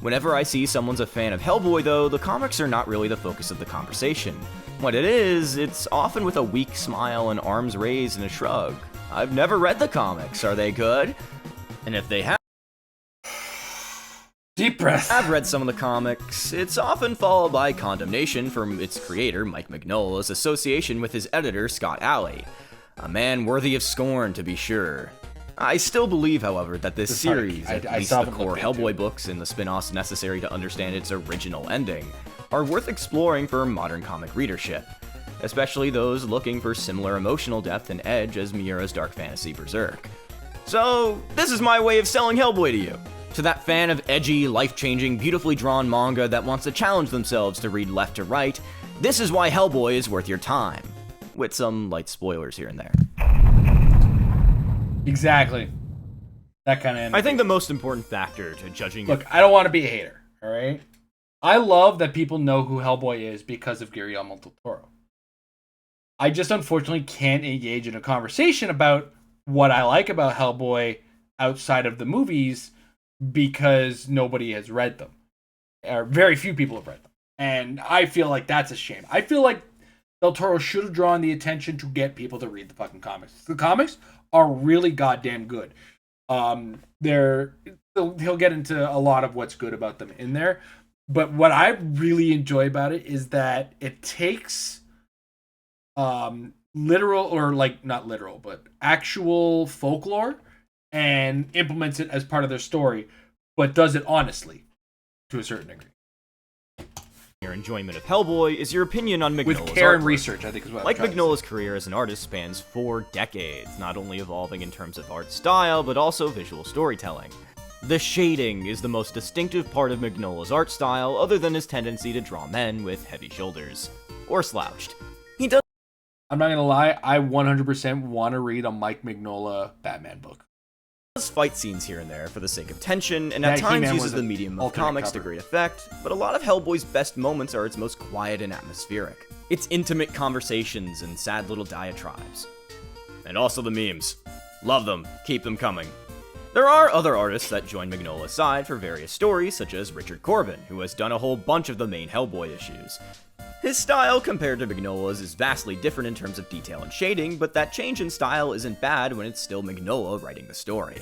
Whenever I see someone's a fan of Hellboy though, the comics are not really the focus of the conversation. What it is, it's often with a weak smile and arms raised and a shrug. I've never read the comics, are they good? And if they have Deep breath. I've read some of the comics. It's often followed by condemnation from its creator, Mike Mignola's association with his editor, Scott Alley. A man worthy of scorn, to be sure. I still believe, however, that this series, at least the core Hellboy books and the spin-offs necessary to understand its original ending, are worth exploring for modern comic readership, especially those looking for similar emotional depth and edge as Miura's dark fantasy Berserk. So, this is my way of selling Hellboy to you. To that fan of edgy, life-changing, beautifully drawn manga that wants to challenge themselves to read left to right, this is why Hellboy is worth your time. With some light spoilers here and there. Exactly. That kind of energy. I think the most important factor to judging... Look, I don't want to be a hater, alright? I love that people know who Hellboy is because of Guillermo del Toro. I just unfortunately can't engage in a conversation about what I like about Hellboy outside of the movies because nobody has read them. Or very few people have read them. And I feel like that's a shame. I feel like Del Toro should have drawn the attention to get people to read the fucking comics. The comics are really goddamn good. He'll get into a lot of what's good about them in there. But what I really enjoy about it is that it takes literal, or like not literal, but actual folklore and implements it as part of their story, but does it honestly to a certain degree. Your enjoyment of Hellboy is your opinion on Mignola's With care and artwork. research, I think is what Like I'm trying to Mignola's career as an artist spans 4 decades, not only evolving in terms of art style, but also visual storytelling. The shading is the most distinctive part of Mignola's art style, other than his tendency to draw men with heavy shoulders. Or slouched. He does I'm not gonna lie, I 100% want to read a Mike Mignola Batman book. fight scenes here and there for the sake of tension, and Yeah, at times He-Man uses was the an medium of alternate comics to cover. great effect, but a lot of Hellboy's best moments are its most quiet and atmospheric. Its intimate conversations and sad little diatribes. And also the memes. Love them. Keep them coming. There are other artists that join Mignola's side for various stories, such as Richard Corbin, who has done a whole bunch of the main Hellboy issues. His style compared to Mignola's is vastly different in terms of detail and shading, but that change in style isn't bad when it's still Mignola writing the story.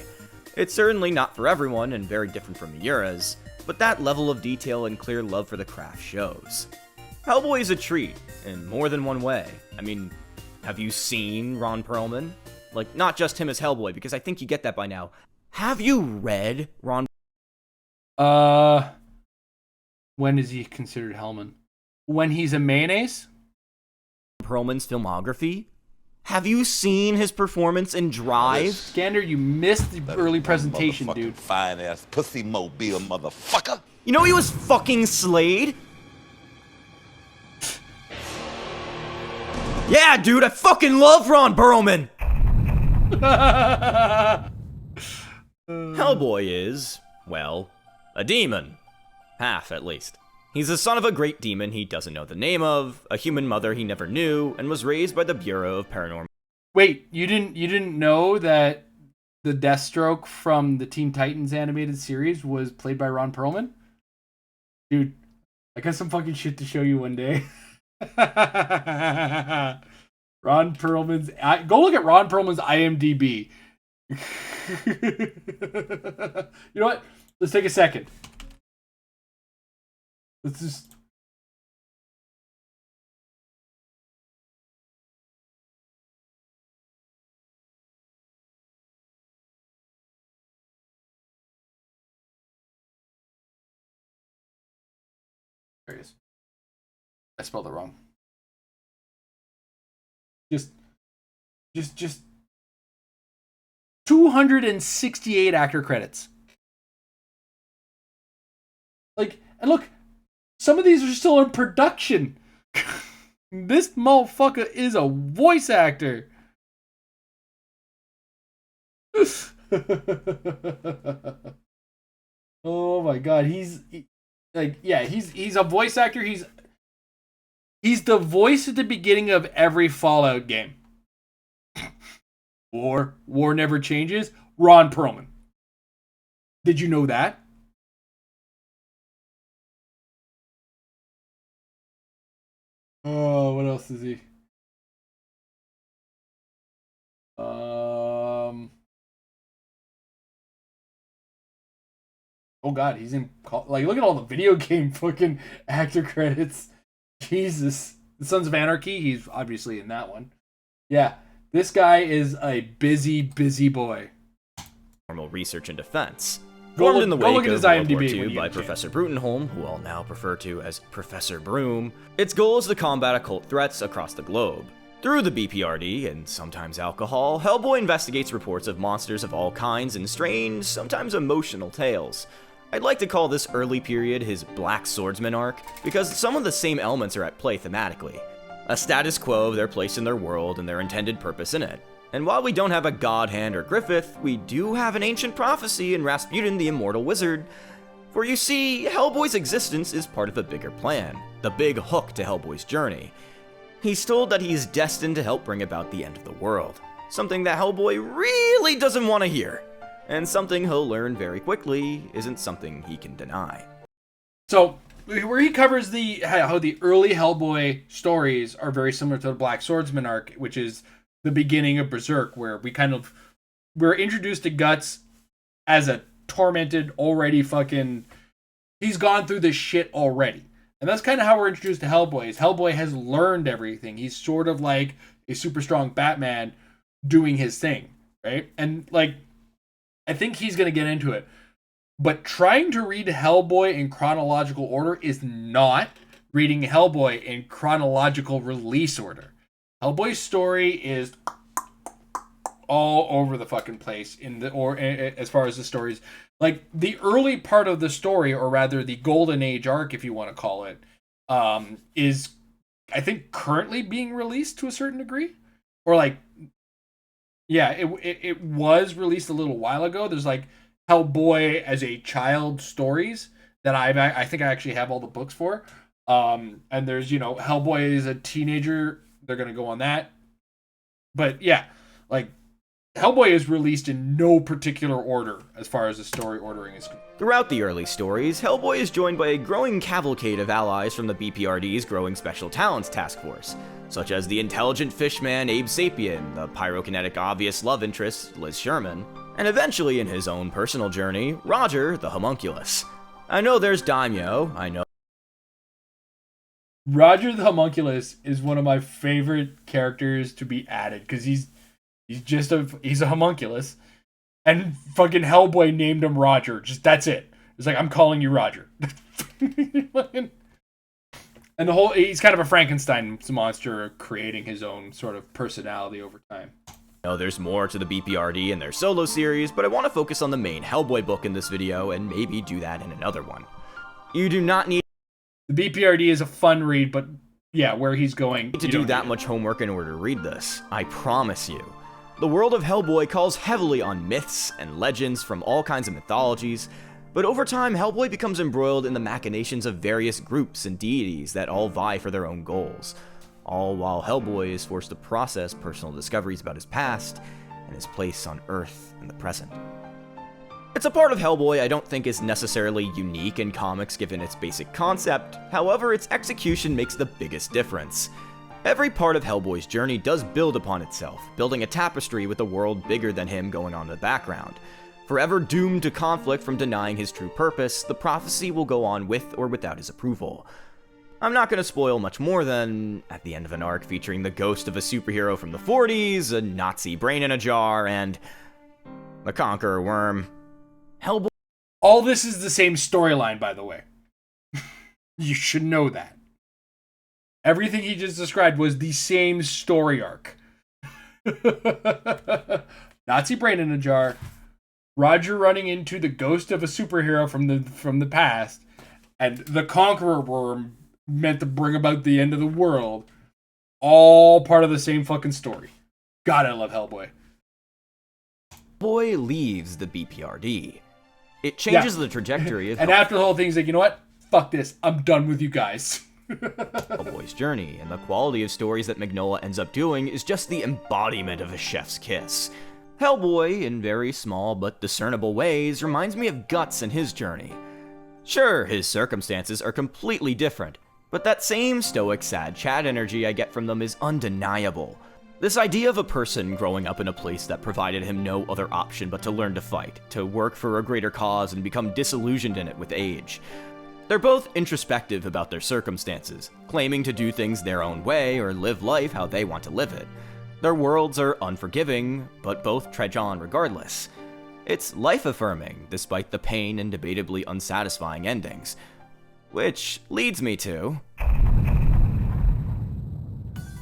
It's certainly not for everyone and very different from Miura's, but that level of detail and clear love for the craft shows. Hellboy is a treat, in more than one way. I mean, have you seen Ron Perlman? Like, not just him as Hellboy, because I think you get that by now. Have you read Ron When is he considered Hellman? When he's a mayonnaise? Perlman's filmography? Have you seen his performance in Drive? Scander, you missed the early presentation, Motherfucking dude. fine-ass pussy mobile motherfucker. You know he was fucking Slade? Yeah, dude, I fucking love Ron Perlman! Hellboy is, well, a demon. Half, at least. He's the son of a great demon he doesn't know the name of, a human mother he never knew, and was raised by the Bureau of Paranormal. Wait, you didn't know that the Deathstroke from the Teen Titans animated series was played by Ron Perlman? Dude, I got some fucking shit to show you one day. Ron Perlman's... Go look at Ron Perlman's IMDb. You know what? Let's take a second. Let's just... There it is. I spelled it wrong. Just 268 actor credits. Like, and look, some of these are still in production. This motherfucker is a voice actor. Oh my god, he's a voice actor. He's the voice at the beginning of every Fallout game. War never changes. Ron Perlman. Did you know that? Oh, what else is he? Oh god, he's in, like, look at all the video game fucking actor credits. Jesus. The Sons of Anarchy, he's obviously in that one. Yeah, this guy is a busy boy. Research and Defense. Go Formed look- in the go wake look at of his World War IMDb II when you by get a chance. Professor Brutenholm, who I'll now refer to as Professor Broom, its goal is to combat occult threats across the globe. Through the BPRD, and sometimes alcohol, Hellboy investigates reports of monsters of all kinds and strange, sometimes emotional tales. I'd like to call this early period his Black Swordsman arc, because some of the same elements are at play thematically. A status quo of their place in their world and their intended purpose in it. And while we don't have a God Hand or Griffith, we do have an ancient prophecy in Rasputin the Immortal Wizard. For you see, Hellboy's existence is part of a bigger plan, the big hook to Hellboy's journey. He's told that he's destined to help bring about the end of the world, something that Hellboy really doesn't want to hear, and something he'll learn very quickly isn't something he can deny. So, where he covers how the early Hellboy stories are very similar to the Black Swordsman arc, which is the beginning of Berserk, where we're introduced to Guts as a tormented, already fucking... He's gone through this shit already. And that's kind of how we're introduced to Hellboy. Hellboy has learned everything. He's sort of like a super strong Batman doing his thing, right? And, like, I think he's going to get into it. But trying to read Hellboy in chronological order is not reading Hellboy in chronological release order. Hellboy's story is all over the fucking place as far as the stories. Like, the early part of the story, or rather the Golden Age arc, if you want to call it, is, I think, currently being released to a certain degree. Or, like, yeah, it was released a little while ago. There's, like, Hellboy as a child stories that I think I actually have all the books for. And there's, Hellboy as a teenager. They're going to go on that. But, yeah, like, Hellboy is released in no particular order as far as the story ordering is concerned. Throughout the early stories, Hellboy is joined by a growing cavalcade of allies from the BPRD's growing Special Talents Task Force, such as the intelligent fishman Abe Sapien, the pyrokinetic obvious love interest Liz Sherman, and eventually in his own personal journey, Roger the Homunculus. I know there's Daimyo, I know... Roger the Homunculus is one of my favorite characters to be added, because he's a homunculus, and fucking Hellboy named him Roger. Just, that's it. It's like, I'm calling you Roger. And he's kind of a Frankenstein monster, creating his own sort of personality over time. There's more to the BPRD and their solo series, but I want to focus on the main Hellboy book in this video, and maybe do that in another one. You do not need... The BPRD is a fun read, but yeah, where he's going... to do that much homework in order to read this. I promise you. The world of Hellboy calls heavily on myths and legends from all kinds of mythologies, but over time Hellboy becomes embroiled in the machinations of various groups and deities that all vie for their own goals, all while Hellboy is forced to process personal discoveries about his past and his place on Earth in the present. It's a part of Hellboy I don't think is necessarily unique in comics given its basic concept, however its execution makes the biggest difference. Every part of Hellboy's journey does build upon itself, building a tapestry with a world bigger than him going on in the background. Forever doomed to conflict from denying his true purpose, the prophecy will go on with or without his approval. I'm not going to spoil much more than, at the end of an arc featuring the ghost of a superhero from the 40s, a Nazi brain in a jar, and the Conqueror Worm, Hellboy... All this is the same storyline, by the way. You should know that. Everything he just described was the same story arc. Nazi brain in a jar, Roger running into the ghost of a superhero from the past, and the Conqueror Worm meant to bring about the end of the world. All part of the same fucking story. God, I love Hellboy. Hellboy leaves the BPRD. It changes the trajectory of and after the whole thing, he's like, you know what? Fuck this. I'm done with you guys. Hellboy's journey, and the quality of stories that Mignola ends up doing is just the embodiment of a chef's kiss. Hellboy, in very small but discernible ways, reminds me of Guts and his journey. Sure, his circumstances are completely different, but that same stoic sad Chad energy I get from them is undeniable. This idea of a person growing up in a place that provided him no other option but to learn to fight, to work for a greater cause and become disillusioned in it with age. They're both introspective about their circumstances, claiming to do things their own way or live life how they want to live it. Their worlds are unforgiving, but both trudge on regardless. It's life-affirming, despite the pain and debatably unsatisfying endings. Which leads me to...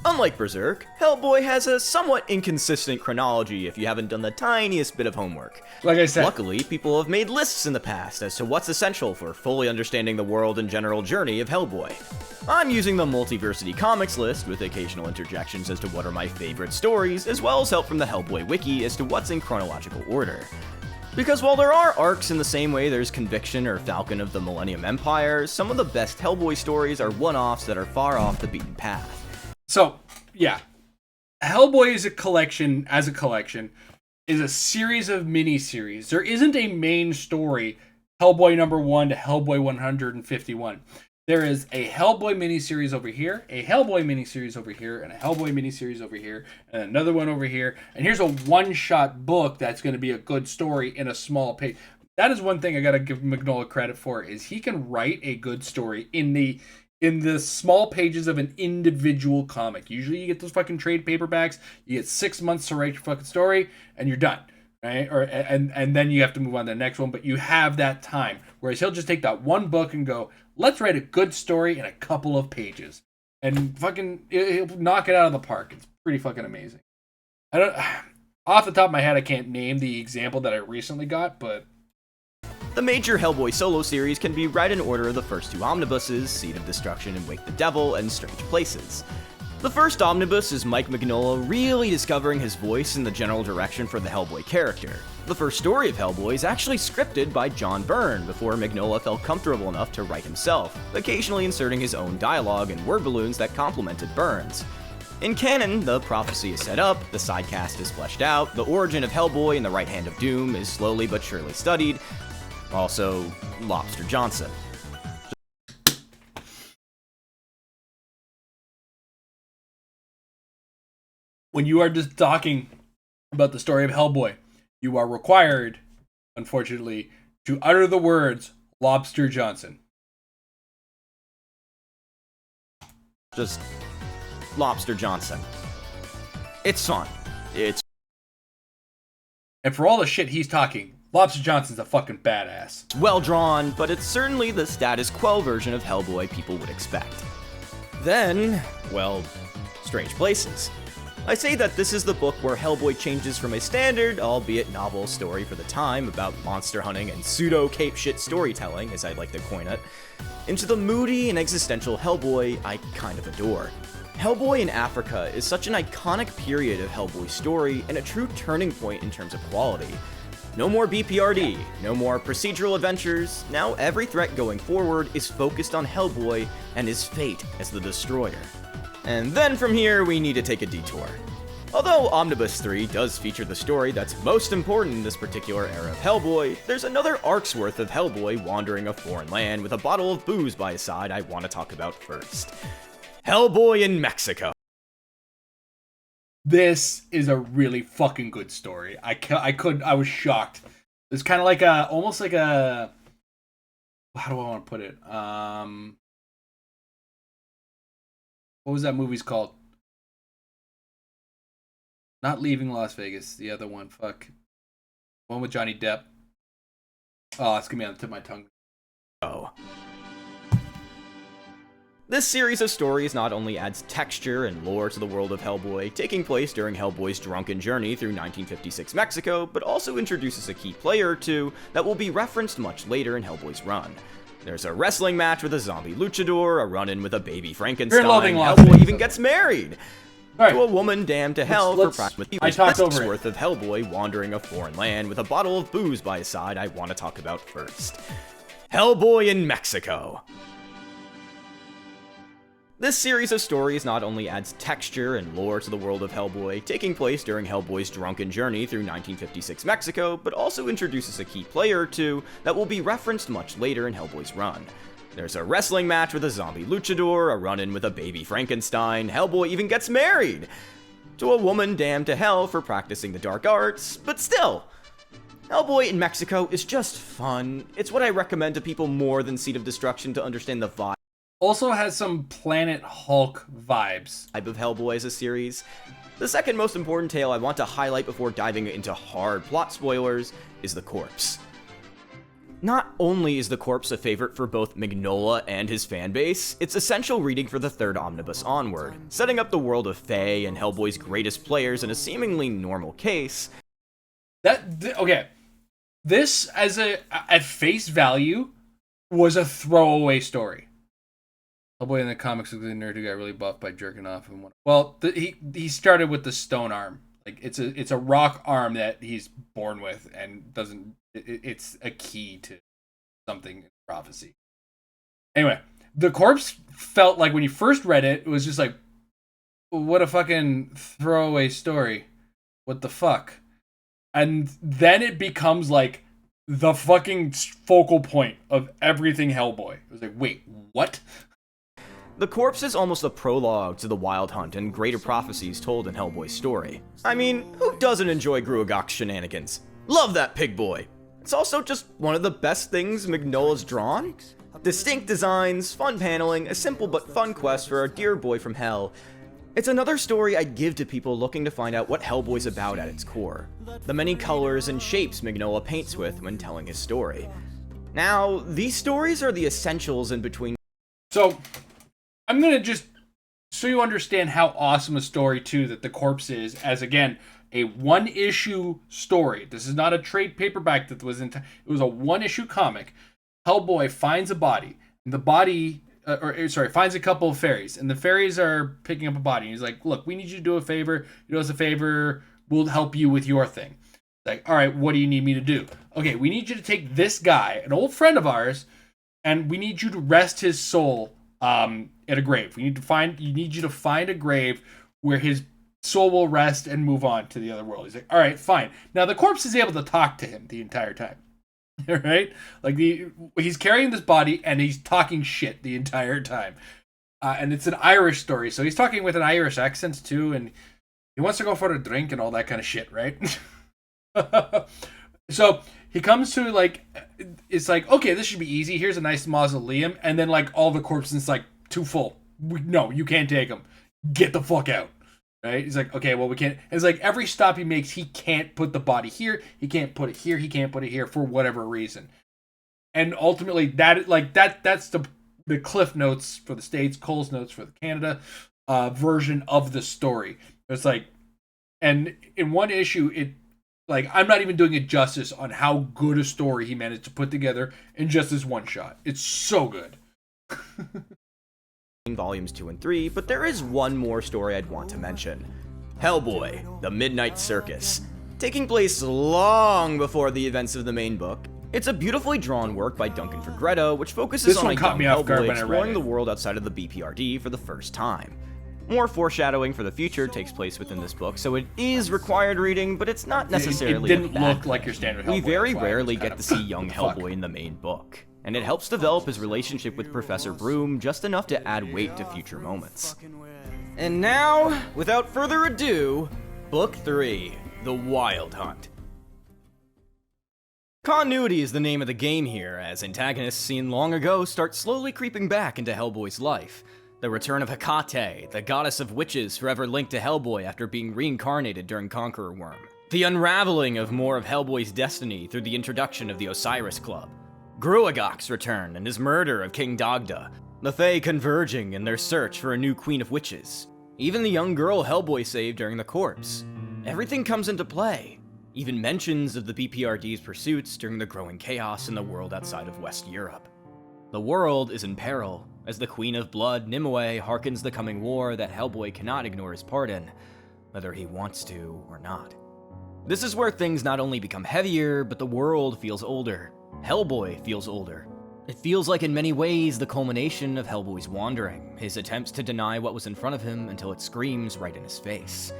Unlike Berserk, Hellboy has a somewhat inconsistent chronology if you haven't done the tiniest bit of homework. Like I said. Luckily, people have made lists in the past as to what's essential for fully understanding the world and general journey of Hellboy. I'm using the Multiversity Comics list with occasional interjections as to what are my favorite stories, as well as help from the Hellboy wiki as to what's in chronological order. Because while there are arcs in the same way there's Conviction or Falcon of the Millennium Empire, some of the best Hellboy stories are one-offs that are far off the beaten path. So, yeah. Hellboy is a collection, is a series of mini-series. There isn't a main story, Hellboy number 1 to Hellboy 151. There is a Hellboy miniseries over here, a Hellboy miniseries over here, and a Hellboy miniseries over here, and another one over here. And here's a one-shot book that's going to be a good story in a small page. That is one thing I got to give Mignola credit for, is he can write a good story in the small pages of an individual comic. Usually you get those fucking trade paperbacks, you get 6 months to write your fucking story, and you're done. Right? And then you have to move on to the next one, but you have that time. Whereas he'll just take that one book and go, let's write a good story in a couple of pages. And fucking he'll knock it out of the park. It's pretty fucking amazing. I don't off the top of my head I can't name the example that I recently got, but The major Hellboy solo series can be read in order of the first 2 omnibuses, Seed of Destruction and Wake the Devil, and Strange Places. The first omnibus is Mike Mignola really discovering his voice and the general direction for the Hellboy character. The first story of Hellboy is actually scripted by John Byrne before Mignola felt comfortable enough to write himself, occasionally inserting his own dialogue and word balloons that complemented Byrne's. In canon, the prophecy is set up, the sidecast is fleshed out, the origin of Hellboy and the Right Hand of Doom is slowly but surely studied. Also, Lobster Johnson. when you are just talking about the story of Hellboy, you are required, unfortunately, to utter the words Lobster Johnson. Just Lobster Johnson. It's fun. It's And for all the shit he's talking, Lobster Johnson's a fucking badass. well drawn, but it's certainly the status quo version of Hellboy people would expect. Then, well, Strange Places. I say that this is the book where Hellboy changes from a standard, albeit novel, story for the time about monster hunting and pseudo-cape shit storytelling, as I'd like to coin it, into the moody and existential Hellboy I kind of adore. Hellboy in Africa is such an iconic period of Hellboy's story and a true turning point in terms of quality. No more BPRD, no more procedural adventures, now every threat going forward is focused on Hellboy and his fate as the Destroyer. And then from here, we need to take a detour. Although Omnibus 3 does feature the story that's most important in this particular era of Hellboy, there's another arc's worth of Hellboy wandering a foreign land with a bottle of booze by his side I want to talk about first. Hellboy in Mexico. This is a really fucking good story. I was shocked. It's kind of like almost like a, how do I want to put it? What was that movie's called? Not Leaving Las Vegas. The other one. Fuck. One with Johnny Depp. Oh, it's gonna be on the tip of my tongue. Oh. This series of stories not only adds texture and lore to the world of Hellboy, taking place during Hellboy's drunken journey through 1956 Mexico, but also introduces a key player or two that will be referenced much later in Hellboy's run. There's a wrestling match with a zombie luchador, a run-in with a baby Frankenstein, Hellboy even gets married! Right. To a woman damned to hell for practice with I talked over worth of Hellboy wandering a foreign land with a bottle of booze by his side I want to talk about first. Hellboy in Mexico. This series of stories not only adds texture and lore to the world of Hellboy, taking place during Hellboy's drunken journey through 1956 Mexico, but also introduces a key player or two that will be referenced much later in Hellboy's run. There's a wrestling match with a zombie luchador, a run-in with a baby Frankenstein, Hellboy even gets married! To a woman damned to hell for practicing the dark arts, but still! Hellboy in Mexico is just fun. It's what I recommend to people more than Seed of Destruction to understand the vibe. Also has some Planet Hulk vibes. Type of Hellboy as a series. The second most important tale I want to highlight before diving into hard plot spoilers is The Corpse. Not only is The Corpse a favorite for both Mignola and his fanbase, it's essential reading for the third omnibus onward, setting up the world of Faye and Hellboy's greatest players in a seemingly normal case. Okay. This, at face value, was a throwaway story. Hellboy in the comics is a nerd who got really buffed by jerking off. And he started with the stone arm. Like it's a rock arm that he's born with and doesn't. It's a key to something in prophecy. Anyway, The Corpse felt like when you first read it, it was just like, what a fucking throwaway story. What the fuck? And then it becomes like the fucking focal point of everything Hellboy. It was like, wait, what? The corpse is almost a prologue to the Wild Hunt and greater prophecies told in Hellboy's story. I mean, who doesn't enjoy Gruagach's shenanigans? Love that pig boy. It's also just one of the best things Mignola's drawn. Distinct designs, fun paneling, a simple but fun quest for our dear boy from hell. It's another story I'd give to people looking to find out what Hellboy's about at its core. The many colors and shapes Mignola paints with when telling his story. Now, these stories are the essentials in between. So, I'm gonna just, so you understand how awesome a story, too, that The Corpse is, as, again, a one-issue story. This is not a trade paperback that was it was a one-issue comic. Hellboy finds a body, and the body, finds a couple of fairies, and the fairies are picking up a body. And he's like, look, we need you to do a favor. You do us a favor, we'll help you with your thing. Like, all right, what do you need me to do? Okay, we need you to take this guy, an old friend of ours, and we need you to rest his soul at a grave. You need you to find a grave where his soul will rest and move on to the other world. He's like, all right, fine. Now the corpse is able to talk to him the entire time. Right? Like he's carrying this body and he's talking shit the entire time. And it's an Irish story, so he's talking with an Irish accent too, and he wants to go for a drink and all that kind of shit, right? So he comes to like, it's like, okay, this should be easy. Here's a nice mausoleum, and then like all the corpses like too full. No, you can't take them. Get the fuck out. Right? He's like, okay, well, we can't. It's like every stop he makes, he can't put the body here. He can't put it here. He can't put it here for whatever reason. And ultimately, that's the Cliff Notes for the States, Cole's Notes for the Canada version of the story. It's like, and in one issue, it like I'm not even doing it justice on how good a story he managed to put together in just this one shot. It's so good. Volumes 2 and 3, but there is one more story I'd want to mention. Hellboy, The Midnight Circus. Taking place long before the events of the main book, it's a beautifully drawn work by Duncan Fegredo, which focuses on a young Hellboy exploring the world outside of the BPRD for the first time. More foreshadowing for the future takes place within this book, so it is required reading, but it's not necessarily It didn't look like your standard Hellboy. We very rarely get to see young Hellboy in the main book, and it helps develop his relationship with Professor Broom just enough to add weight to future moments. And now, without further ado, Book 3, The Wild Hunt. Continuity is the name of the game here, as antagonists seen long ago start slowly creeping back into Hellboy's life. The return of Hecate, the goddess of witches forever linked to Hellboy after being reincarnated during Conqueror Worm. The unraveling of more of Hellboy's destiny through the introduction of the Osiris Club. Gruagach's return and his murder of King Dagda. The Fae converging in their search for a new Queen of Witches. Even the young girl Hellboy saved during the corpse. Everything comes into play. Even mentions of the BPRD's pursuits during the growing chaos in the world outside of West Europe. The world is in peril, as the Queen of Blood, Nimue, hearkens the coming war that Hellboy cannot ignore his part in, whether he wants to or not. This is where things not only become heavier, but the world feels older. Hellboy feels older. It feels like in many ways the culmination of Hellboy's wandering, his attempts to deny what was in front of him until it screams right in his face.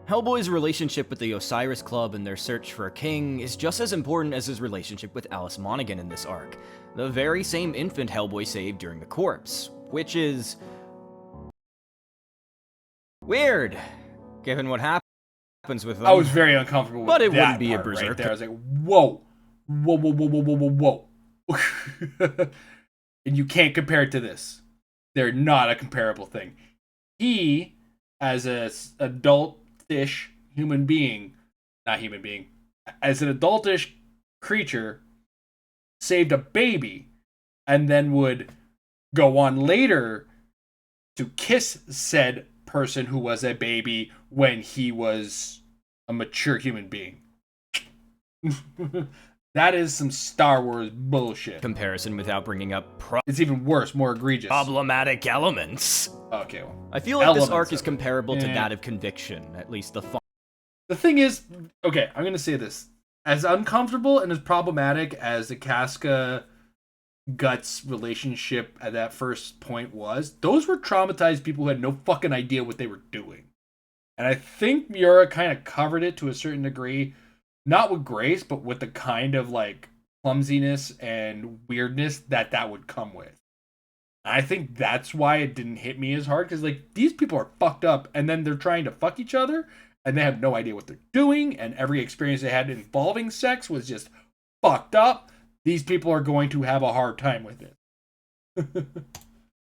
Hellboy's relationship with the Osiris Club and their search for a king is just as important as his relationship with Alice Monaghan in this arc, the very same infant Hellboy saved during the corpse, which is weird, given what happens with them. I was very uncomfortable with that. But it wouldn't be a berserker. Right there. I was like, whoa. And you can't compare it to this. They're not a comparable thing. He, as an adultish human being, as an adultish creature, saved a baby, and then would go on later to kiss said person who was a baby when he was a mature human being. That is some Star Wars bullshit. Comparison without bringing up it's even worse, more egregious. Problematic elements. Okay, well. I feel like this arc is comparable to that of Conviction, at least the fun. The thing is, okay, I'm going to say this. As uncomfortable and as problematic as the Casca Guts' relationship at that first point was, those were traumatized people who had no fucking idea what they were doing. And I think Miura kind of covered it to a certain degree, not with grace, but with the kind of like clumsiness and weirdness that would come with. I think that's why it didn't hit me as hard, because like these people are fucked up and then they're trying to fuck each other and they have no idea what they're doing, and every experience they had involving sex was just fucked up. These people are going to have a hard time with it.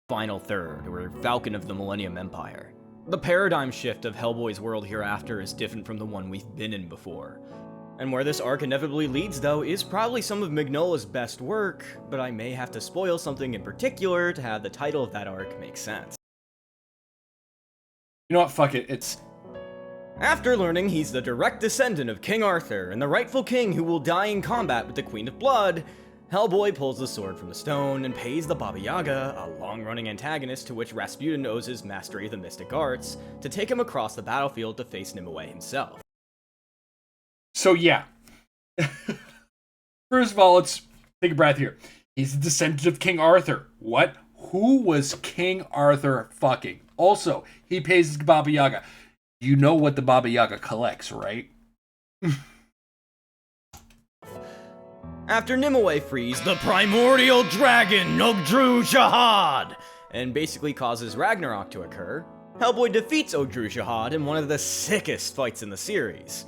Final third, or Falcon of the Millennium Empire. The paradigm shift of Hellboy's world hereafter is different from the one we've been in before. And where this arc inevitably leads, though, is probably some of Mignola's best work, but I may have to spoil something in particular to have the title of that arc make sense. You know what, fuck it, it's... After learning he's the direct descendant of King Arthur and the rightful king who will die in combat with the Queen of Blood, Hellboy pulls the sword from the stone and pays the Baba Yaga, a long-running antagonist to which Rasputin owes his mastery of the mystic arts, to take him across the battlefield to face Nimue himself. So yeah. First of all, let's take a breath here. He's the descendant of King Arthur. What? Who was King Arthur fucking? Also, he pays his Baba Yaga. You know what the Baba Yaga collects, right? After Nimue frees the primordial dragon Ogdru Shahad and basically causes Ragnarok to occur, Hellboy defeats Ogdru Shahad in one of the sickest fights in the series.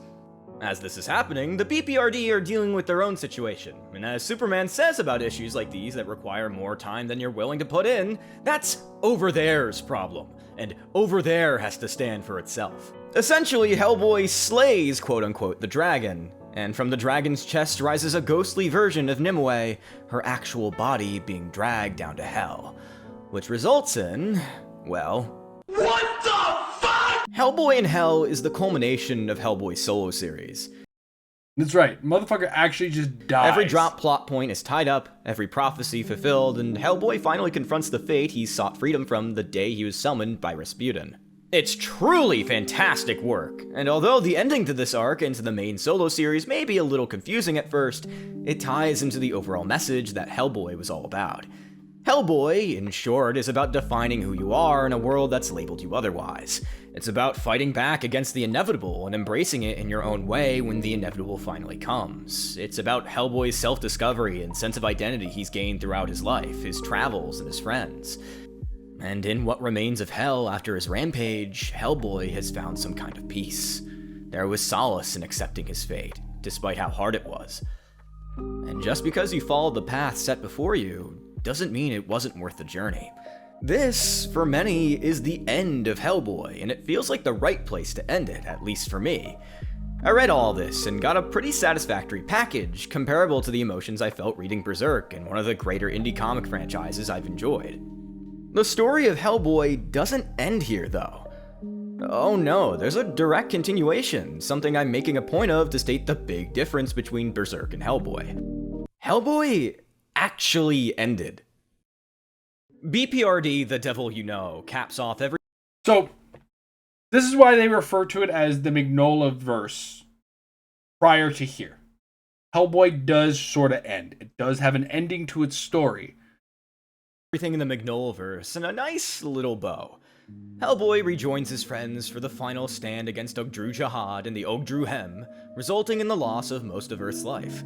As this is happening, the BPRD are dealing with their own situation, and as Superman says about issues like these that require more time than you're willing to put in, that's over there's problem, and over there has to stand for itself. Essentially, Hellboy slays quote-unquote the dragon, and from the dragon's chest rises a ghostly version of Nimue, her actual body being dragged down to hell, which results in, well... What the fuck?! Hellboy in Hell is the culmination of Hellboy's solo series. That's right, motherfucker actually just dies. Every drop plot point is tied up, every prophecy fulfilled, and Hellboy finally confronts the fate he sought freedom from the day he was summoned by Rasputin. It's truly fantastic work, and although the ending to this arc and to the main solo series may be a little confusing at first, it ties into the overall message that Hellboy was all about. Hellboy, in short, is about defining who you are in a world that's labeled you otherwise. It's about fighting back against the inevitable and embracing it in your own way when the inevitable finally comes. It's about Hellboy's self-discovery and sense of identity he's gained throughout his life, his travels, and his friends. And in what remains of Hell after his rampage, Hellboy has found some kind of peace. There was solace in accepting his fate, despite how hard it was. And just because you followed the path set before you, doesn't mean it wasn't worth the journey. This, for many, is the end of Hellboy, and it feels like the right place to end it, at least for me. I read all this and got a pretty satisfactory package, comparable to the emotions I felt reading Berserk and one of the greater indie comic franchises I've enjoyed. The story of Hellboy doesn't end here, though. Oh no, there's a direct continuation, something I'm making a point of to state the big difference between Berserk and Hellboy. Hellboy actually ended. BPRD, The Devil You Know, caps off every... So, this is why they refer to it as the Mignola verse prior to here. Hellboy does sort of end. It does have an ending to its story. Everything in the Mignolaverse and a nice little bow. Hellboy rejoins his friends for the final stand against Ogdru Jahad and the Ogdru Hem, resulting in the loss of most of Earth's life.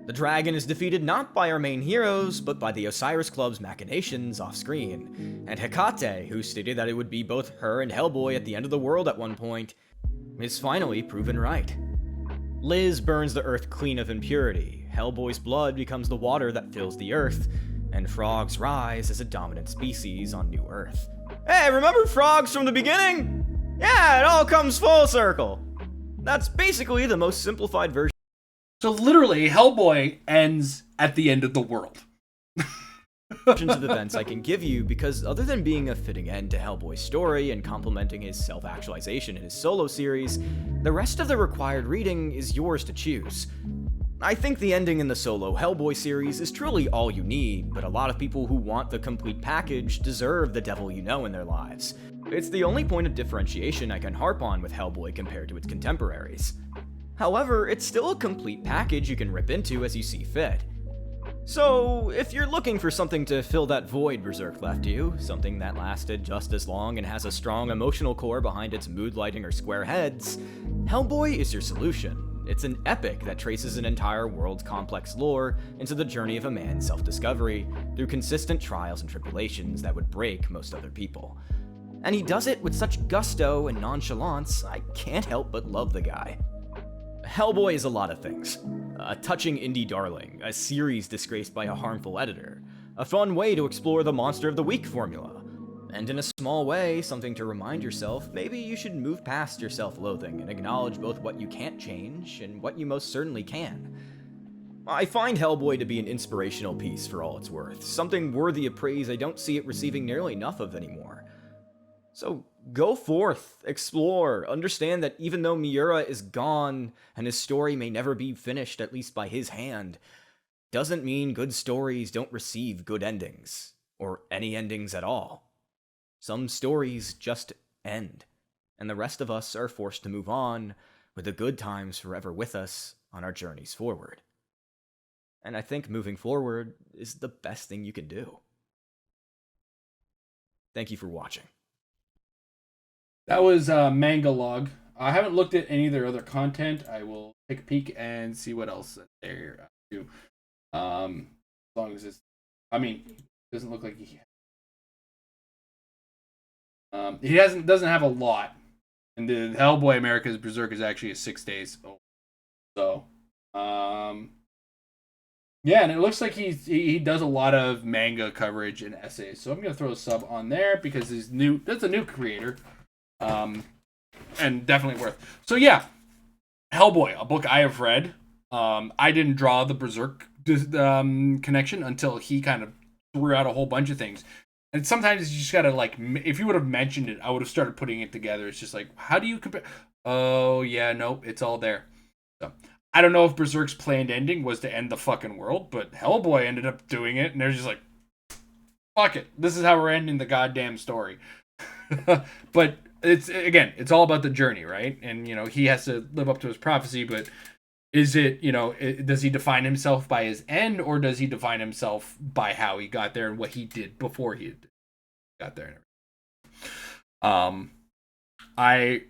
The dragon is defeated not by our main heroes, but by the Osiris Club's machinations off-screen, and Hecate, who stated that it would be both her and Hellboy at the end of the world at one point, is finally proven right. Liz burns the earth clean of impurity, Hellboy's blood becomes the water that fills the earth, and frogs rise as a dominant species on New Earth. Hey, remember frogs from the beginning? Yeah, it all comes full circle. That's basically the most simplified version. So literally, Hellboy ends at the end of the world. Versions of events I can give you, because other than being a fitting end to Hellboy's story and complementing his self-actualization in his solo series, the rest of the required reading is yours to choose. I think the ending in the solo Hellboy series is truly all you need, but a lot of people who want the complete package deserve The Devil You Know in their lives. It's the only point of differentiation I can harp on with Hellboy compared to its contemporaries. However, it's still a complete package you can rip into as you see fit. So, if you're looking for something to fill that void Berserk left you, something that lasted just as long and has a strong emotional core behind its mood lighting or square heads, Hellboy is your solution. It's an epic that traces an entire world's complex lore into the journey of a man's self-discovery through consistent trials and tribulations that would break most other people. And he does it with such gusto and nonchalance, I can't help but love the guy. Hellboy is a lot of things. A touching indie darling, a series disgraced by a harmful editor, a fun way to explore the Monster of the Week formula, and in a small way, something to remind yourself maybe you should move past your self-loathing and acknowledge both what you can't change and what you most certainly can. I find Hellboy to be an inspirational piece for all it's worth, something worthy of praise I don't see it receiving nearly enough of anymore. So go forth, explore, understand that even though Miura is gone and his story may never be finished, at least by his hand, doesn't mean good stories don't receive good endings, or any endings at all. Some stories just end, and the rest of us are forced to move on, with the good times forever with us on our journeys forward. And I think moving forward is the best thing you can do. Thank you for watching. That was Manga Log. I haven't looked at any of their other content. I will take a peek and see what else they're up to. As long as it's, I mean, it doesn't look like he doesn't have a lot. And the Hellboy America's Berserk is actually 6 days old. So, yeah, and it looks like he does a lot of manga coverage and essays. So I'm gonna throw a sub on there because he's new. That's a new creator. And definitely worth. So yeah, Hellboy, a book I have read. I didn't draw the Berserk connection until he kind of threw out a whole bunch of things. And sometimes you just gotta, like, if you would have mentioned it, I would have started putting it together. It's just like, how do you compare? Oh yeah, nope, it's all there. So I don't know if Berserk's planned ending was to end the fucking world, but Hellboy ended up doing it, and they're just like, fuck it, this is how we're ending the goddamn story. But it's all about the journey, right? And he has to live up to his prophecy, but is it, does he define himself by his end, or does he define himself by how he got there and what he did before he got there? I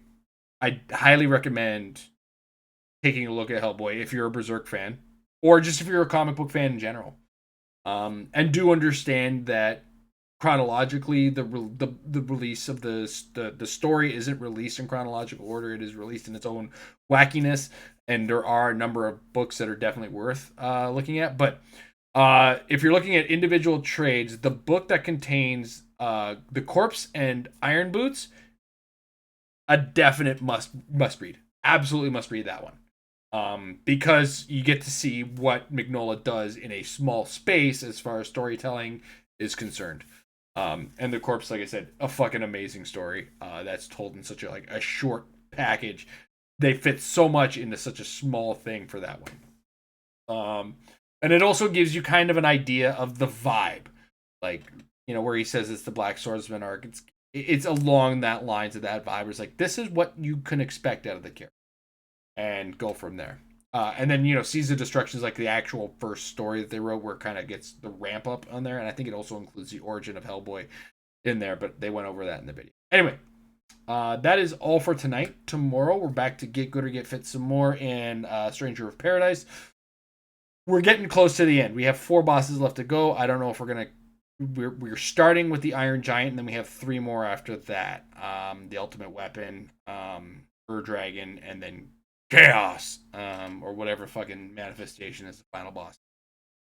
highly recommend taking a look at Hellboy if you're a Berserk fan, or just if you're a comic book fan in general, and do understand that chronologically the release of the story isn't released in chronological order. It is released in its own wackiness, and there are a number of books that are definitely worth looking at. But if you're looking at individual trades, the book that contains the Corpse and Iron Boots, a definite must read. Absolutely must read that one. Because you get to see what Mignola does in a small space as far as storytelling is concerned. And the Corpse, like I said, a fucking amazing story that's told in such a short package. They fit so much into such a small thing for that one. And it also gives you kind of an idea of the vibe, like, where he says it's the Black Swordsman arc. It's along that lines of that vibe. It's like, this is what you can expect out of the character, and go from there. And then, Seas of Destruction is like the actual first story that they wrote, where it kind of gets the ramp up on there. And I think it also includes the origin of Hellboy in there, but they went over that in the video. Anyway, that is all for tonight. Tomorrow, we're back to Git Good or Git Fit some more in Stranger of Paradise. We're getting close to the end. We have 4 bosses left to go. I don't know if we're starting with the Iron Giant, and then we have 3 more after that. The Ultimate Weapon, Ur Dragon, and then Chaos, or whatever fucking manifestation is the final boss.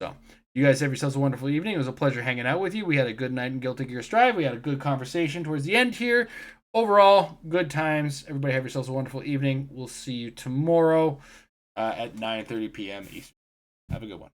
So, you guys have yourselves a wonderful evening. It was a pleasure hanging out with you. We had a good night in Guilty Gear Strive. We had a good conversation towards the end here. Overall, good times. Everybody have yourselves a wonderful evening. We'll see you tomorrow at 9:30 p.m. Eastern. Have a good one.